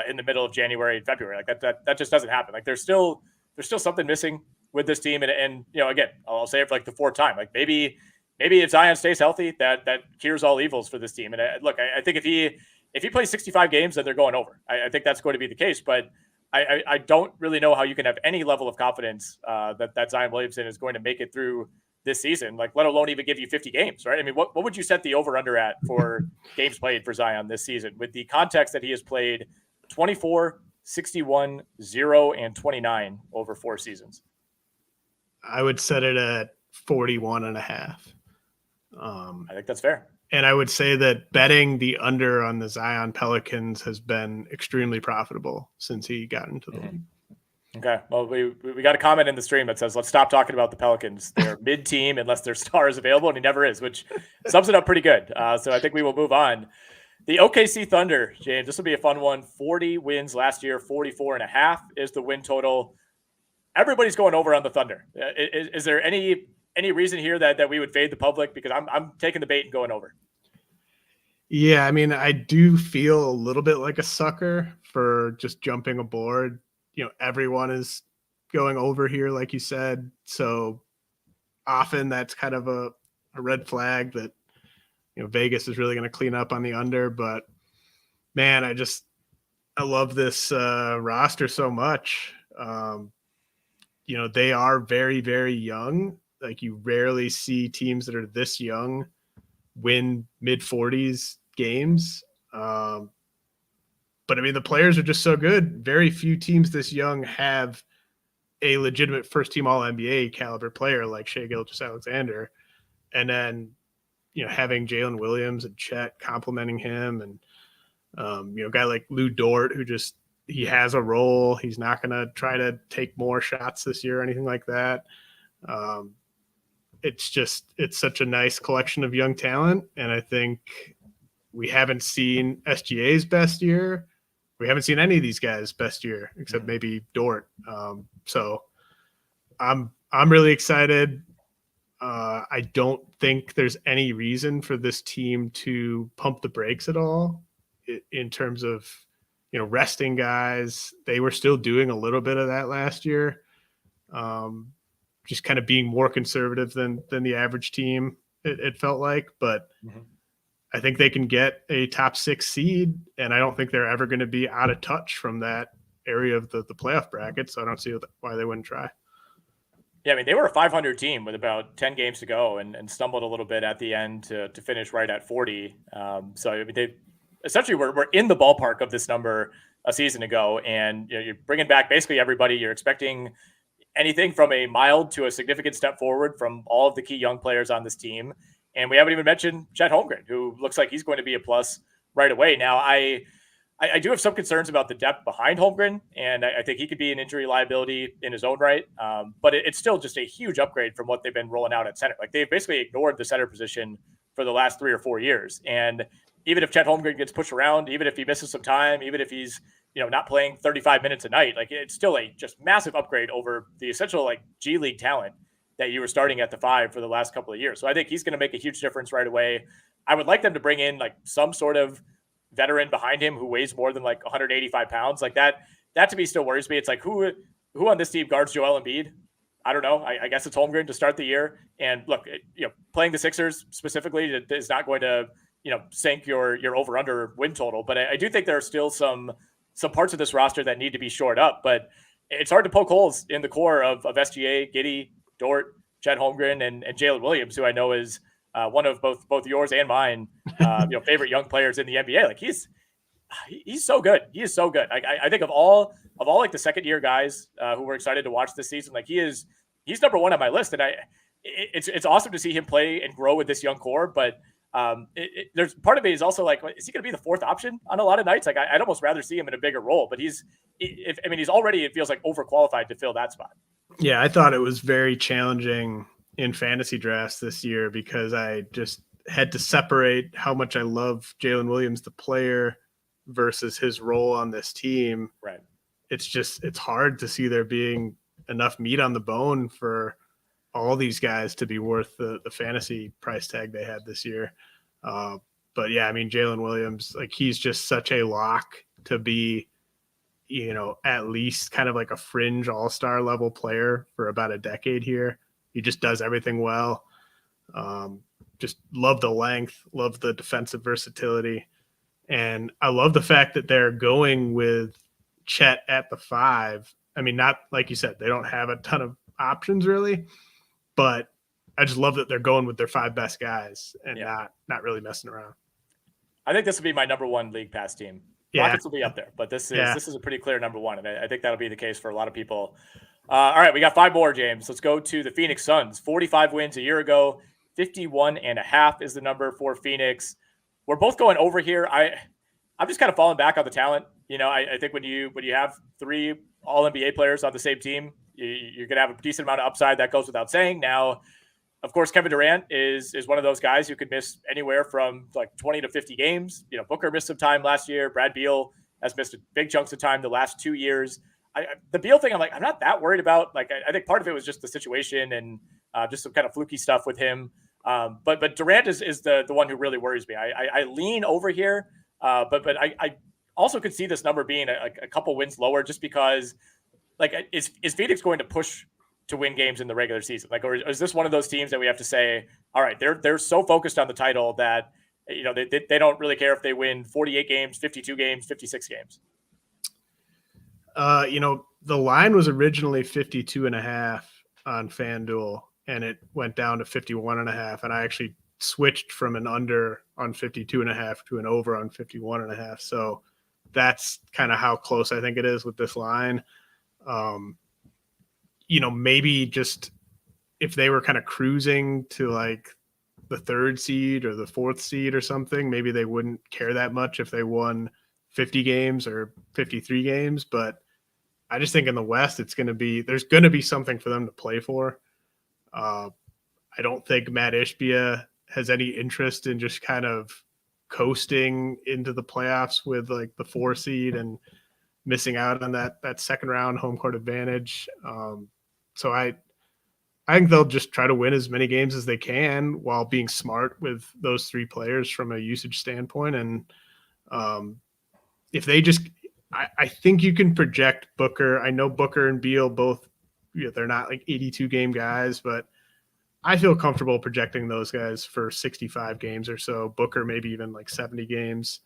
in the middle of January and February. Like that just doesn't happen. Like there's still something missing with this team. And again, I'll say it for like the fourth time. Like maybe if Zion stays healthy, that cures all evils for this team. And I think if he plays 65 games, then they're going over. I think that's going to be the case. But I don't really know how you can have any level of confidence that Zion Williamson is going to make it through this season, like let alone even give you 50 games, right? I mean, what would you set the over-under at for games played for Zion this season with the context that he has played 24, 61, 0, and 29 over 4 seasons? I would set it at 41.5. I think that's fair. And I would say that betting the under on the Zion Pelicans has been extremely profitable since he got into the league. Okay. Well, we got a comment in the stream that says, let's stop talking about the Pelicans. They're mid-team unless their star is available, and he never is, which sums it up pretty good. So I think we will move on. The OKC Thunder, James, this will be a fun one. 40 wins last year, 44.5 is the win total. Everybody's going over on the Thunder. Is there any reason here that we would fade the public? Because I'm taking the bait and going over. Yeah, I mean, I do feel a little bit like a sucker for just jumping aboard. Everyone is going over here, like you said. So often that's kind of a red flag that, Vegas is really going to clean up on the under. But man, I love this roster so much. They are very, very young. Like you rarely see teams that are this young win mid-40s games. But I mean, the players are just so good. Very few teams this young have a legitimate first-team All-NBA caliber player like Shai Gilgeous-Alexander, and then having Jalen Williams and Chet complimenting him, and a guy like Lou Dort who he has a role. He's not going to try to take more shots this year or anything like that. It's such a nice collection of young talent, and I think we haven't seen SGA's best year. We haven't seen any of these guys' best year except maybe Dort. So I'm really excited. I don't think there's any reason for this team to pump the brakes at all in terms of, resting guys. They were still doing a little bit of that last year. Just kind of being more conservative than the average team, it felt like. But I think they can get a top 6 seed, and I don't think they're ever going to be out of touch from that area of the playoff bracket. So I don't see why they wouldn't try. Yeah, I mean, they were a 500 team with about 10 games to go and stumbled a little bit at the end to finish right at 40. So I mean, they essentially were in the ballpark of this number a season ago, and you're bringing back basically everybody. You're expecting anything from a mild to a significant step forward from all of the key young players on this team. And we haven't even mentioned Chet Holmgren, who looks like he's going to be a plus right away. Now, I do have some concerns about the depth behind Holmgren, and I think he could be an injury liability in his own right. But it's still just a huge upgrade from what they've been rolling out at center. Like, they've basically ignored the center position for the last 3 or 4 years. And even if Chet Holmgren gets pushed around, even if he misses some time, even if he's not playing 35 minutes a night, like, it's still a just massive upgrade over the essential like G League talent that you were starting at the 5 for the last couple of years. So I think he's going to make a huge difference right away. I would like them to bring in like some sort of veteran behind him who weighs more than like 185 pounds. Like that to me still worries me. It's like who on this team guards Joel Embiid? I don't know. I guess it's Holmgren to start the year. And look, playing the Sixers specifically is not going to sink your over under win total. But I do think there are still some parts of this roster that need to be shored up. But it's hard to poke holes in the core of SGA, Giddey, Dort, Chet Holmgren, and Jalen Williams, who I know is one of both yours and mine, favorite young players in the NBA. Like he's so good. He is so good. I think of all like the second year guys who were excited to watch this season, like he's number one on my list. And it's awesome to see him play and grow with this young core. But there's part of me is also like, is he going to be the fourth option on a lot of nights? Like I'd almost rather see him in a bigger role, but he's already, it feels like overqualified to fill that spot. Yeah. I thought it was very challenging in fantasy drafts this year because I just had to separate how much I love Jalen Williams, the player, versus his role on this team. Right. It's hard to see there being enough meat on the bone for all these guys to be worth the fantasy price tag they had this year. But yeah, I mean, Jalen Williams, like he's just such a lock to be, at least kind of like a fringe all-star level player for about a decade here. He just does everything well. Just love the length, love the defensive versatility. And I love the fact that they're going with Chet at the 5. I mean, not like you said, they don't have a ton of options really, but I just love that they're going with their 5 best guys and not really messing around. I think this will be my number 1 league pass team. Rockets will be up there, but this is a pretty clear number 1. And I think that'll be the case for a lot of people. All right, we got 5 more, James. Let's go to the Phoenix Suns. 45 wins a year ago. 51.5 is the number for Phoenix. We're both going over here. I'm just kind of falling back on the talent. I think when you have 3 All-NBA players on the same team, you're going to have a decent amount of upside. That goes without saying. Now, of course, Kevin Durant is one of those guys who could miss anywhere from like 20 to 50 games. Booker missed some time last year. Brad Beal has missed big chunks of time the last 2 years. The Beal thing, I'm not that worried about. Like, I think part of it was just the situation and just some kind of fluky stuff with him. But Durant is the one who really worries me. I lean over here, but I also could see this number being a couple wins lower just because, like, is Phoenix going to push to win games in the regular season? Like, or is this one of those teams that we have to say, all right, they're so focused on the title that they don't really care if they win 48 games, 52 games, 56 games? The line was originally 52.5 on FanDuel, and it went down to 51.5. And I actually switched from an under on 52.5 to an over on 51.5. So that's kind of how close I think it is with this line. Maybe just if they were kind of cruising to like the 3rd seed or the 4th seed or something, maybe they wouldn't care that much if they won 50 games or 53 games. But I just think in the West, there's going to be something for them to play for. I don't think Matt Ishbia has any interest in just kind of coasting into the playoffs with like the 4 seed and missing out on that second round home court advantage. So I think they'll just try to win as many games as they can while being smart with those 3 players from a usage standpoint. And if they just, I think you can project Booker. I know Booker and Beal both, they're not like 82 game guys, but I feel comfortable projecting those guys for 65 games or so. Booker, maybe even like 70 games.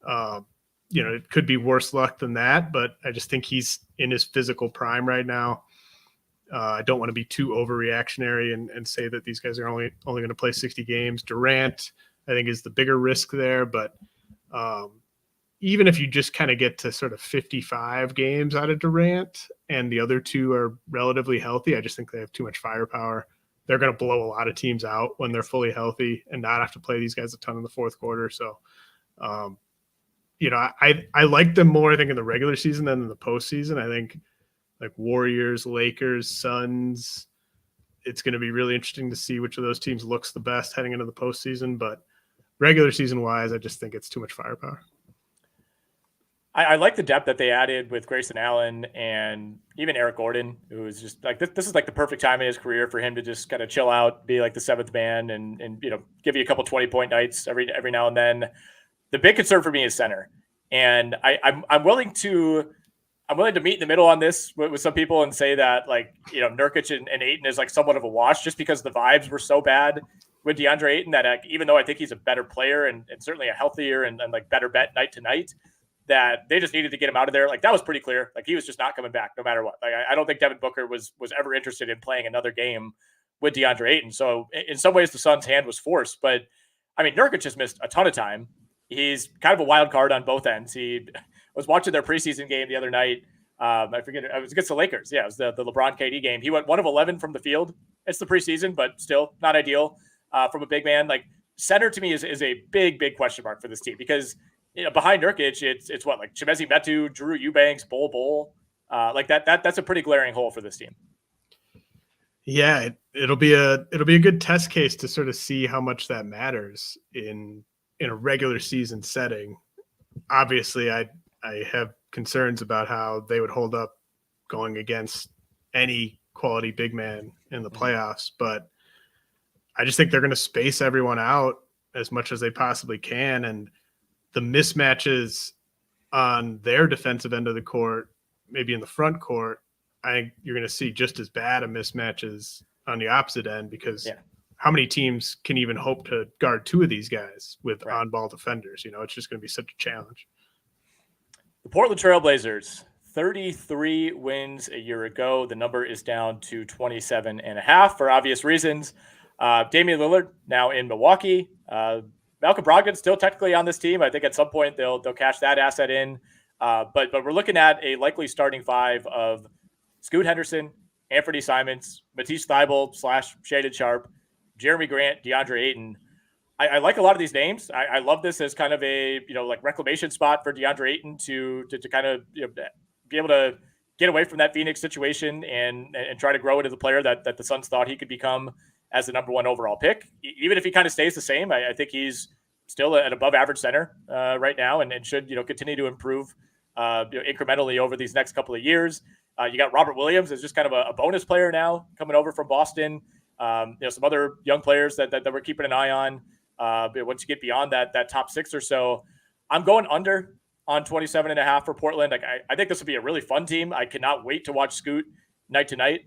It could be worse luck than that, but I just think he's in his physical prime right now. I don't want to be too overreactionary and say that these guys are only going to play 60 games. Durant, I think, is the bigger risk there, but even if you just kind of get to sort of 55 games out of Durant and the other 2 are relatively healthy, I just think they have too much firepower. They're going to blow a lot of teams out when they're fully healthy and not have to play these guys a ton in the 4th quarter. So I like them more, I think, in the regular season than in the postseason. I think like Warriors, Lakers, Suns, it's going to be really interesting to see which of those teams looks the best heading into the postseason. But regular season wise, I just think it's too much firepower. I like the depth that they added with Grayson Allen and even Eric Gordon, who is just like this is like the perfect time in his career for him to just kind of chill out, be like the seventh man, and give you a couple 20-point nights every now and then. The big concern for me is center, and I'm willing to meet in the middle on this with some people and say that Nurkic and Ayton is like somewhat of a wash just because the vibes were so bad with DeAndre Ayton that even though I think he's a better player and certainly a healthier and like better bet night to night, that they just needed to get him out of there. Like that was pretty clear. Like he was just not coming back no matter what. Like I don't think Devin Booker was ever interested in playing another game with DeAndre Ayton. So in some ways the Suns' hand was forced, but I mean, Nurkic just missed a ton of time. He's kind of a wild card on both ends. He was watching their preseason game the other night. I forget, it was against the Lakers. Yeah, it was the LeBron KD game. He went 1 of 11 from the field. It's the preseason, but still not ideal from a big man. Like center to me is a big question mark for this team because behind Nurkic, it's what, like Chimezie Metu, Drew Eubanks, Bol. Like that's a pretty glaring hole for this team. Yeah, it'll be a good test case to sort of see how much that matters in a regular season setting. Obviously, I have concerns about how they would hold up going against any quality big man in the playoffs, but I just think they're going to space everyone out as much as they possibly can. And the mismatches on their defensive end of the court, maybe in the front court, I think you're going to see just as bad of mismatches on the opposite end because how many teams can even hope to guard 2 of these guys with on-ball defenders? It's just going to be such a challenge. The Portland Trailblazers, 33 wins a year ago. The number is down to 27.5 for obvious reasons. Damian Lillard now in Milwaukee. Malcolm Brogdon still technically on this team. I think at some point they'll cash that asset in. But we're looking at a likely starting 5 of Scoot Henderson, Anthony Simons, Matisse Thybulle / Shaded Sharp, Jeremy Grant, DeAndre Ayton. I like a lot of these names. I love this as kind of a reclamation spot for DeAndre Ayton to kind of be able to get away from that Phoenix situation and try to grow into the player that the Suns thought he could become as the number 1 overall pick. Even if he kind of stays the same, I think he's still an above average center right now and should continue to improve incrementally over these next couple of years. You got Robert Williams as just kind of a bonus player now coming over from Boston. Some other young players that we're keeping an eye on. Once you get beyond that top 6 or so, I'm going under on 27.5 for Portland. Like I think this will be a really fun team. I cannot wait to watch Scoot night to night.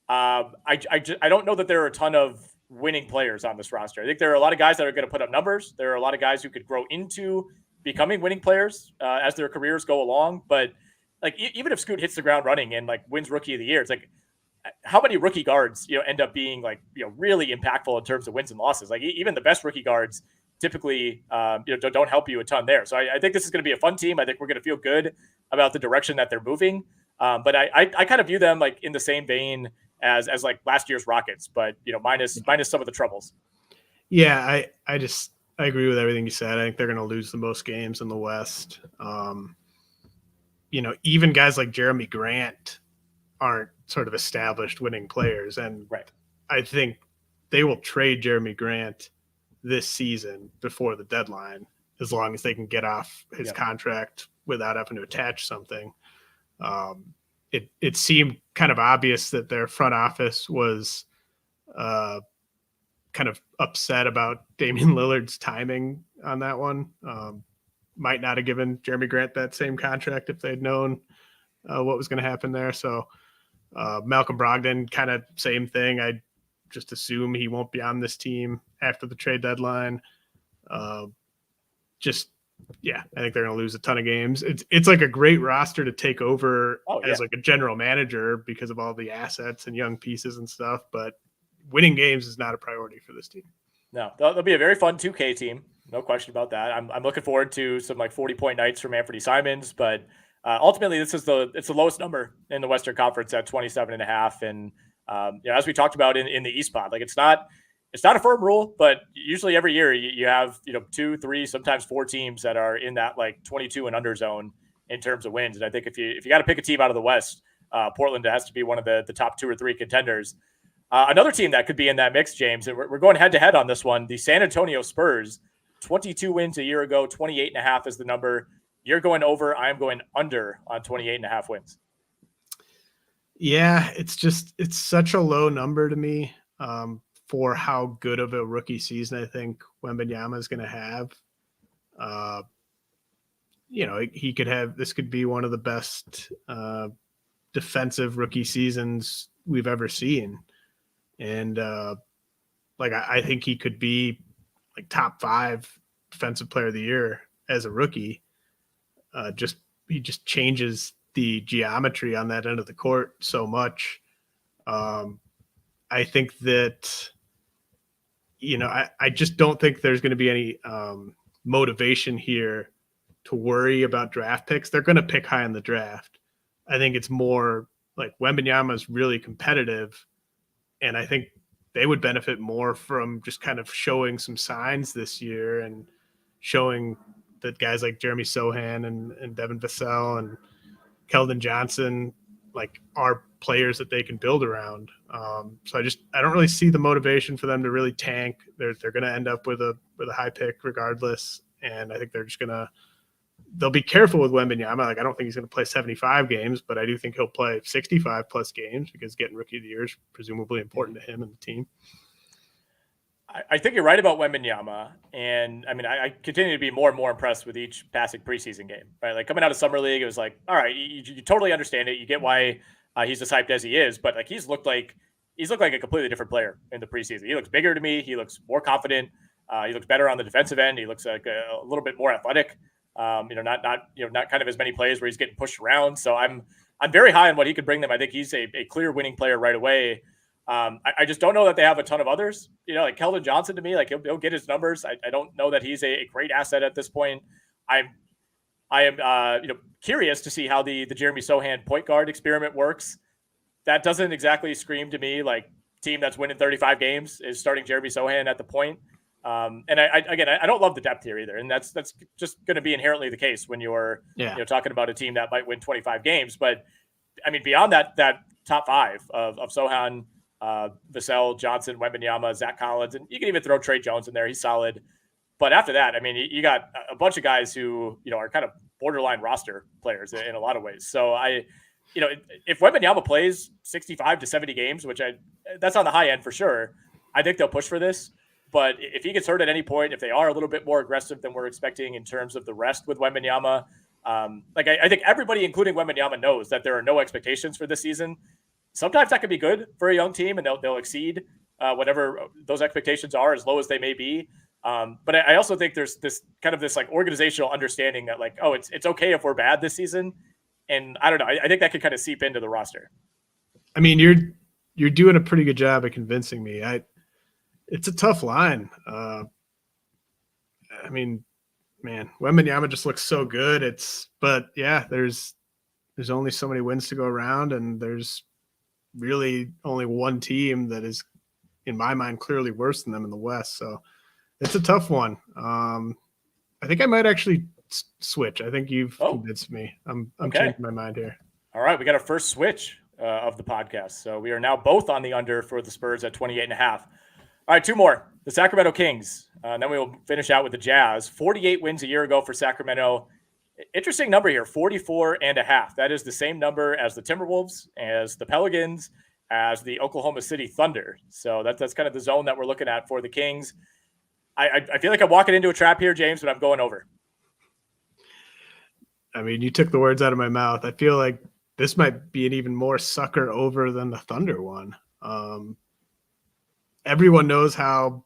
I don't know that there are a ton of winning players on this roster. I think there are a lot of guys that are going to put up numbers. There are a lot of guys who could grow into becoming winning players as their careers go along. But like even if Scoot hits the ground running and like wins Rookie of the Year, it's like how many rookie guards end up being really impactful in terms of wins and losses. Like even the best rookie guards typically don't help you a ton there. So I think this is going to be a fun team. I think we're going to feel good about the direction that they're moving. But I kind of view them like in the same vein as like last year's Rockets, but minus some of the troubles. Yeah, I agree with everything you said. I think they're going to lose the most games in the West. Even guys like Jeremy Grant aren't sort of established winning players. And I think they will trade Jeremy Grant this season before the deadline, as long as they can get off his contract without having to attach something. It seemed kind of obvious that their front office was kind of upset about Damian Lillard's timing on that one. Might not have given Jeremy Grant that same contract if they'd known what was going to happen there. So Malcolm Brogdon, kind of same thing. I just assume he won't be on this team after the trade deadline. I think they're going to lose a ton of games. It's like a great roster to take over as like a general manager because of all the assets and young pieces and stuff. But winning games is not a priority for this team. No, they'll be a very fun 2K team. No question about that. I'm looking forward to some like 40-point nights from Anthony Simons, but ultimately it's the lowest number in the Western Conference at 27.5. And as we talked about in the East spot, like it's not it's not a firm rule, but usually every year you have, 2, 3, sometimes 4 teams that are in that like 22 and under zone in terms of wins. And I think if you got to pick a team out of the West, Portland has to be one of the top 2 or 3 contenders. Another team that could be in that mix, James, and we're going head to head on this one. The San Antonio Spurs, 22 wins a year ago, 28.5 is the number. You're going over. I'm going under on 28.5 wins. Yeah, it's such a low number to me for how good of a rookie season I think Wembanyama is going to have. He could have, this could be one of the best defensive rookie seasons we've ever seen. And I think he could be like top 5 defensive player of the year as a rookie. He just changes the geometry on that end of the court so much. I think that, I just don't think there's going to be any motivation here to worry about draft picks. They're going to pick high in the draft. I think it's more like Wembanyama is really competitive, and I think they would benefit more from just kind of showing some signs this year and showing that guys like Jeremy Sohan and Devin Vassell and Keldon Johnson are players that they can build around. So I don't really see the motivation for them to really tank. They're going to end up with a high pick regardless, and I think they'll be careful with Wembanyama. I don't think he's going to play 75 games, but I do think he'll play 65 plus games because getting rookie of the year is presumably important to him and the team. I think you're right about Wembanyama. And I continue to be more and more impressed with each passing preseason game, right? Like coming out of summer league, it was like, all right, you totally understand it. You get why he's as hyped as he is, but he's looked like a completely different player in the preseason. He looks bigger to me. He looks more confident. He looks better on the defensive end. He looks like a little bit more athletic. Not kind of as many plays where he's getting pushed around. So I'm very high on what he could bring them. I think he's a clear winning player right away. I just don't know that they have a ton of others. Like Keldon Johnson to me, he'll get his numbers. I don't know that he's a great asset at this point. I am curious to see how the Jeremy Sohan point guard experiment works. That doesn't exactly scream to me like team that's winning 35 games is starting Jeremy Sohan at the point. And I don't love the depth here either. And that's just going to be inherently the case when you're talking about a team that might win 25 games. But beyond that top 5 of Sohan, Vassell, Johnson, Wembanyama, Zach Collins, and you can even throw Trey Jones in there. He's solid. But after that, you got a bunch of guys who, are kind of borderline roster players in a lot of ways. So if Wembanyama plays 65 to 70 games, which that's on the high end for sure, I think they'll push for this. But if he gets hurt at any point, if they are a little bit more aggressive than we're expecting in terms of the rest with Wembanyama, I think everybody, including Wembanyama, knows that there are no expectations for this season. Sometimes that can be good for a young team, and they'll exceed whatever those expectations are, as low as they may be. But I also think there's this kind of this organizational understanding that it's okay if we're bad this season, and I don't know. I think that could kind of seep into the roster. You're doing a pretty good job of convincing me. It's a tough line. Wembanyama just looks so good. There's only so many wins to go around, and there's really only one team that is, in my mind, clearly worse than them in the West. So it's a tough one. I think I might actually switch. I think you've convinced me. I'm changing my mind here. All right, we got our first switch of the podcast. So we are now both on the under for the Spurs at 28.5. All right, 2 more. The Sacramento Kings. And then we will finish out with the Jazz. 48 wins a year ago for Sacramento. Interesting number here, 44.5. That is the same number as the Timberwolves, as the Pelicans, as the Oklahoma City Thunder. So that's kind of the zone that we're looking at for the Kings. I feel like I'm walking into a trap here, James, but I'm going over. You took the words out of my mouth. I feel like this might be an even more sucker over than the Thunder one. Everyone knows how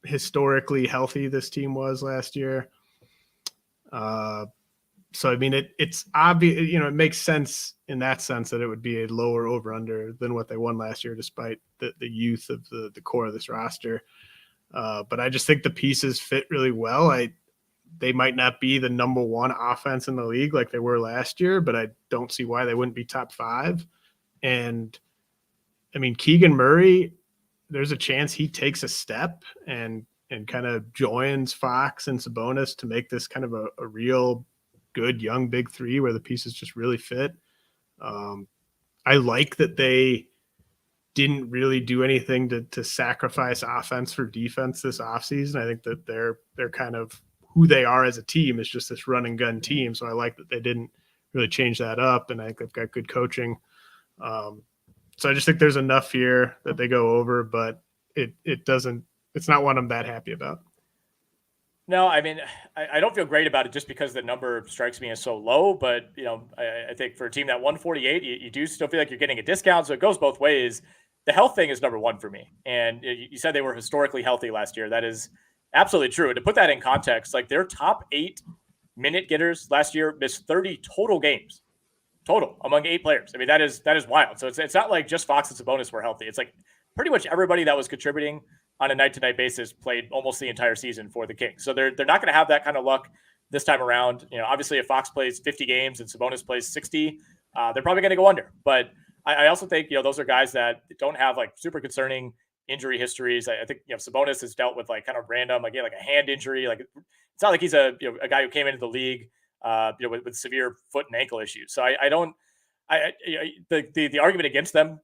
historically healthy this team was last year. So it's obvious, it makes sense in that sense that it would be a lower over under than what they won last year, despite the youth of the core of this roster. But I just think the pieces fit really well. They might not be the number 1 offense in the league like they were last year, but I don't see why they wouldn't be top 5. And Keegan Murray, there's a chance he takes a step and kind of joins Fox and Sabonis to make this kind of a real good young big three where the pieces just really fit. I like that they didn't really do anything to sacrifice offense for defense this offseason. I think that they're kind of who they are as a team is just this run and gun team. So I like that they didn't really change that up, and I think they've got good coaching. So I just think there's enough here that they go over, but it's not one I'm that happy about. No, I mean, I don't feel great about it just because the number strikes me as so low. But, I think for a team that 148, you do still feel like you're getting a discount. So it goes both ways. The health thing is number one for me. And you said they were historically healthy last year. That is absolutely true. And to put that in context, like their top 8 minute getters last year missed 30 total games among 8 players. I mean, that is wild. So it's not like just Fox and Sabonis were healthy. It's like pretty much everybody that was contributing on a night-to-night basis played almost the entire season for the Kings. So they're not going to have that kind of luck this time around. Obviously if Fox plays 50 games and Sabonis plays 60, they're probably going to go under. But I also think, those are guys that don't have like super concerning injury histories. I think, Sabonis has dealt with like kind of random, like a hand injury. Like it's not like he's a guy who came into the league, with severe foot and ankle issues. So the argument against them,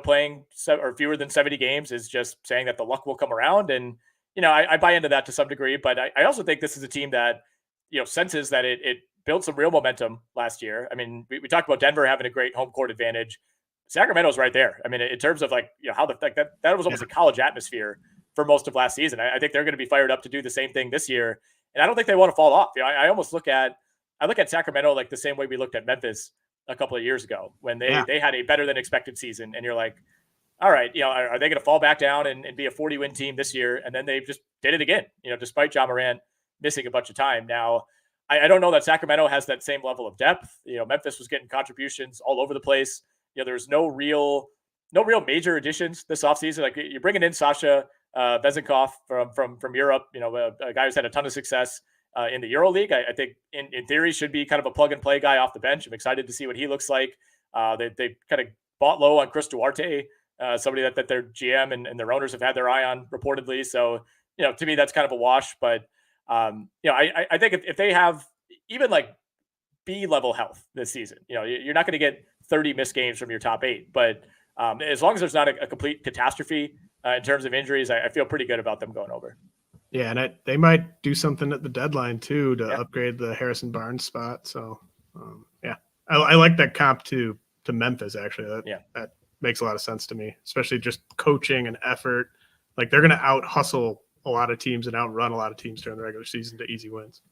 playing or fewer than 70 games is just saying that the luck will come around. And, I buy into that to some degree, but I also think this is a team that, senses that it built some real momentum last year. I mean, we talked about Denver having a great home court advantage. Sacramento's right there. I mean, in terms of like, how that was almost a college atmosphere for most of last season. I think they're going to be fired up to do the same thing this year. And I don't think they want to fall off. I almost look at Sacramento like the same way we looked at Memphis a couple of years ago when they had a better than expected season. And you're like, all right, are they going to fall back down and be a 40-win team this year? And then they just did it again, despite Ja Morant missing a bunch of time. Now, I don't know that Sacramento has that same level of depth. Memphis was getting contributions all over the place. There's no real major additions this offseason. Like you're bringing in Sasha Vezenkov from Europe, a guy who's had a ton of success in the EuroLeague. I think in theory should be kind of a plug and play guy off the bench. I'm excited to see what he looks like. They kind of bought low on Chris Duarte, somebody that their GM and their owners have had their eye on reportedly. So, to me, that's kind of a wash. But, I think if they have even like B-level health this season, you're not going to get 30 missed games from your top 8. But as long as there's not a complete catastrophe in terms of injuries, I feel pretty good about them going over. Yeah, and they might do something at the deadline too to upgrade the Harrison Barnes spot. So, I like that comp to Memphis actually. That makes a lot of sense to me, especially just coaching and effort. Like they're going to out hustle a lot of teams and outrun a lot of teams during the regular season to easy wins.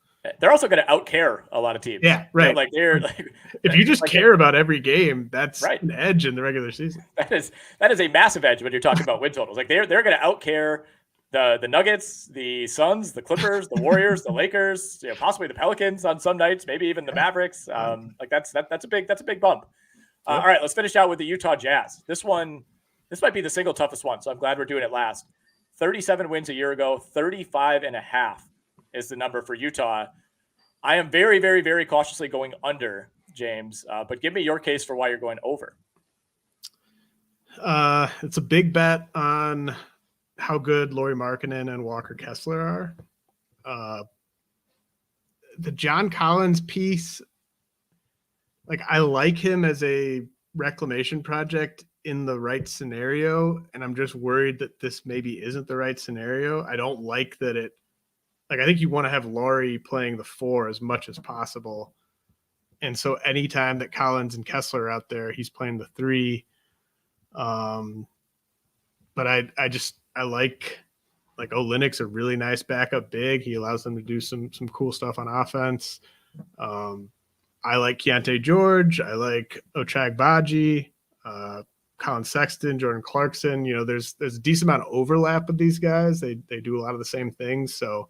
They're also going to out-care a lot of teams. Yeah, right. Like they're like, if you just care about every game, that's an edge in the regular season. That is a massive edge when you're talking about win totals. Like they're going to out-care the Nuggets, the Suns, the Clippers, the Warriors, the Lakers, possibly the Pelicans on some nights, maybe even the Mavericks. Like that's a big bump. All right, let's finish out with the Utah Jazz. This might be the single toughest one, so I'm glad we're doing it last. 37 wins a year ago, 35.5 is the number for Utah. I am very, very, very cautiously going under, James, but give me your case for why you're going over. It's a big bet on how good Lauri Markkanen and Walker Kessler are. The John Collins piece, like I like him as a reclamation project in the right scenario, and I'm just worried that this maybe isn't the right scenario. I don't like that I think you want to have Lauri playing the 4 as much as possible. And so anytime that Collins and Kessler are out there, he's playing the 3. But I like Olynyk's a really nice backup big. He allows them to do some cool stuff on offense. I like Keontae George. I like Ochai Agbaji, Colin Sexton, Jordan Clarkson. There's a decent amount of overlap with these guys. They do a lot of the same things. So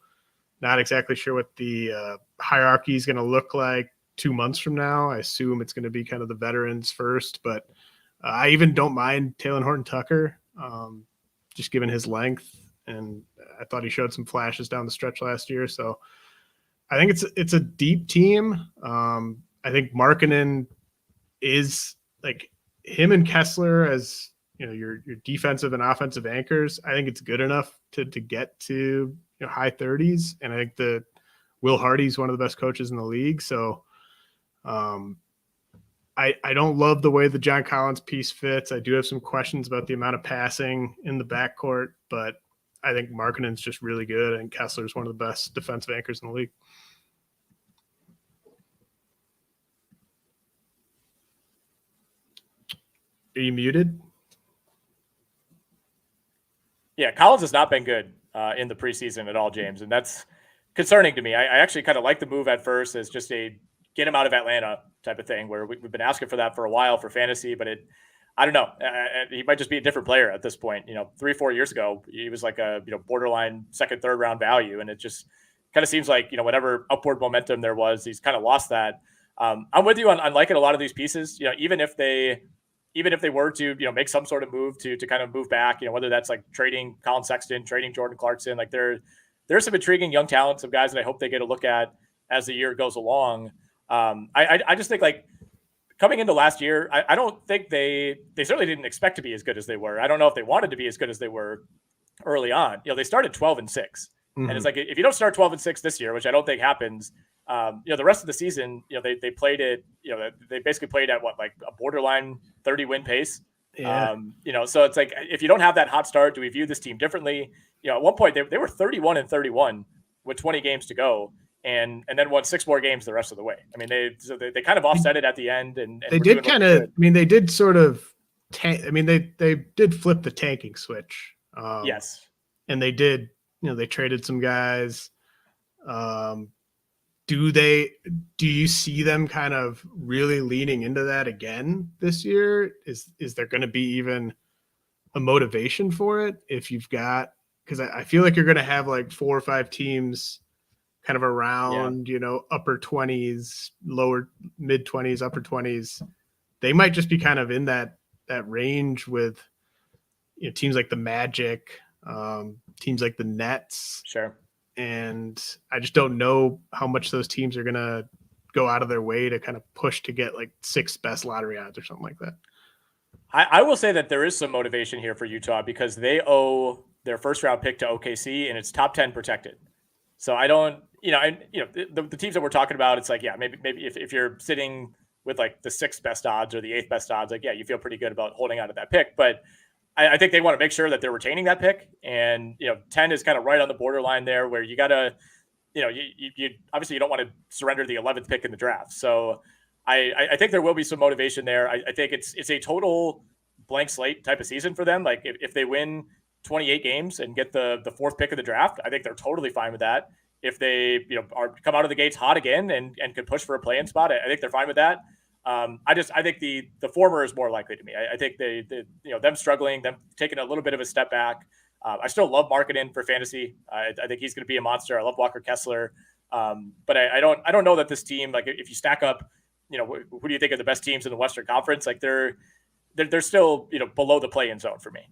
not exactly sure what the hierarchy is going to look like 2 months from now. I assume it's going to be kind of the veterans first, but I even don't mind Talen Horton-Tucker, just given his length. And I thought he showed some flashes down the stretch last year. So I think it's a deep team. I think Markkanen is like him and Kessler as your defensive and offensive anchors, I think it's good enough to get to high 30s. And I think that Will Hardy's one of the best coaches in the league. So I don't love the way the John Collins piece fits. I do have some questions about the amount of passing in the backcourt, but I think Markkanen's just really good, and Kessler's one of the best defensive anchors in the league. Are you muted? Yeah, Collins has not been good in the preseason at all, James, and that's concerning to me. I actually kind of like the move at first as just a get him out of Atlanta type of thing, where we've been asking for that for a while for fantasy, but I don't know. He might just be a different player at this point. 3-4 years ago, he was like a borderline second, third round value, and it just kind of seems like whatever upward momentum there was, he's kind of lost that. I'm with you on liking a lot of these pieces. Even if they were to make some sort of move to kind of move back, whether that's like trading Colin Sexton, trading Jordan Clarkson, like there's some intriguing young talent, some guys that I hope they get a look at as the year goes along. I just think like coming into last year, I don't think they certainly didn't expect to be as good as they were. I don't know if they wanted to be as good as they were early on. They started 12-6, and it's like if you don't start 12-6 this year, which I don't think happens, the rest of the season, they played it. They basically played at what, like a borderline 30 win pace. Yeah. So it's like if you don't have that hot start, do we view this team differently? At one point they were 31-31 with 20 games to go. And then won 6 more games the rest of the way. I mean, they kind of offset it at the end, and they did kind of. I mean, they did sort of. They did flip the tanking switch. Yes, and they did. They traded some guys. Do you see them kind of really leaning into that again this year? Is there going to be even a motivation for it if you've got? Because I feel like you're going to have like 4 or 5 teams kind of around, upper 20s, lower mid 20s, upper 20s. They might just be kind of in that range with teams like the Magic, teams like the Nets. Sure. And I just don't know how much those teams are going to go out of their way to kind of push to get like 6 best lottery odds or something like that. I will say that there is some motivation here for Utah because they owe their first round pick to OKC and it's top 10 protected. So I don't, the teams that we're talking about, it's like, yeah, maybe if you're sitting with like the 6th best odds or the 8th best odds, like, yeah, you feel pretty good about holding on to that pick. But I think they want to make sure that they're retaining that pick. And, 10 is kind of right on the borderline there where you got to, you obviously you don't want to surrender the 11th pick in the draft. So I think there will be some motivation there. I think it's a total blank slate type of season for them. Like if they win 28 games and get the 4th pick of the draft, I think they're totally fine with that. If they, come out of the gates hot again and can push for a play-in spot, I think they're fine with that. I think the former is more likely to me. I think they them struggling, them taking a little bit of a step back. I still love Markkanen for fantasy. I think he's going to be a monster. I love Walker Kessler. But I don't know that this team, like if you stack up, who do you think are the best teams in the Western Conference? Like they're still, below the play-in zone for me.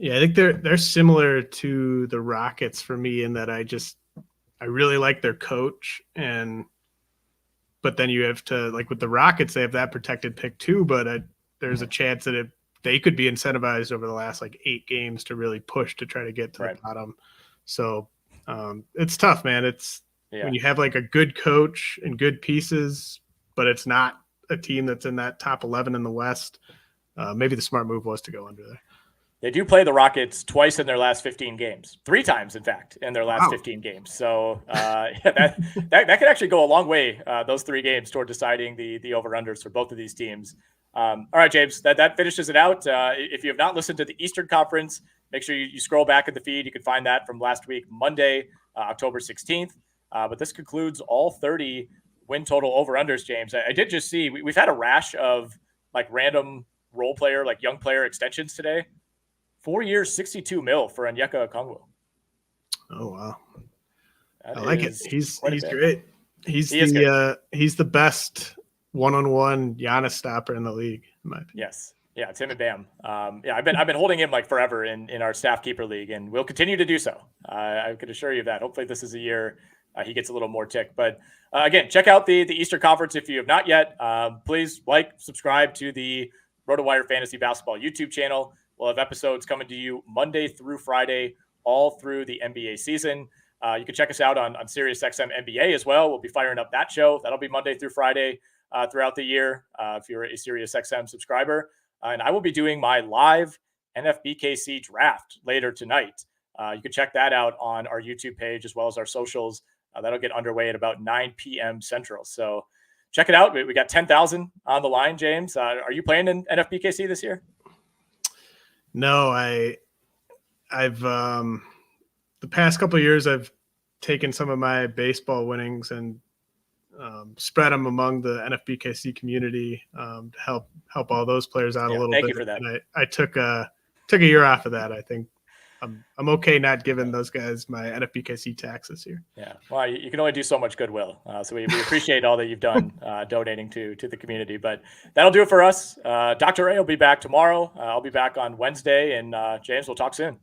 Yeah, I think they're similar to the Rockets for me in that I really like their coach, but then you have to, like with the Rockets, they have that protected pick too, but there's a chance that they could be incentivized over the last like 8 games to really push to try to get to the bottom. So it's tough, man. When you have like a good coach and good pieces, but it's not a team that's in that top 11 in the West. Maybe the smart move was to go under there. They do play the Rockets twice in their last 15 games, 3 times, in fact, in their last 15 games. So that could actually go a long way, those 3 games, toward deciding the over-unders for both of these teams. All right, James, that finishes it out. If you have not listened to the Eastern Conference, make sure you scroll back in the feed. You can find that from last week, Monday, October 16th. But this concludes all 30 win total over-unders, James. I did just see we've had a rash of like random role player, like young player extensions today. 4 years, $62 million for Onyeka Okongwu. Oh wow, I like it. He's great. He's the best one-on-one Giannis stopper in the league, in my opinion. Yes, yeah, it's him and Bam. I've been holding him like forever in our staff keeper league, and we'll continue to do so. I can assure you of that. Hopefully, this is a year he gets a little more tick. But again, check out the Eastern Conference if you have not yet. Please subscribe to the RotoWire Fantasy Basketball YouTube channel. We'll have episodes coming to you Monday through Friday, all through the NBA season. You can check us out on SiriusXM NBA as well. We'll be firing up that show. That'll be Monday through Friday throughout the year if you're a SiriusXM subscriber. And I will be doing my live NFBKC draft later tonight. You can check that out on our YouTube page as well as our socials. That'll get underway at about 9 p.m. Central. So check it out. We got 10,000 on the line, James. Are you playing in NFBKC this year? No, I've the past couple of years, I've taken some of my baseball winnings and spread them among the NFBKC community to help all those players out a little bit. Thank you for that. And I took a year off of that. I think I'm okay not giving those guys my NFBKC tax this year. Yeah, well, you can only do so much goodwill. So we appreciate all that you've done donating to the community. But that'll do it for us. Dr. A will be back tomorrow. I'll be back on Wednesday. And James, we'll talk soon.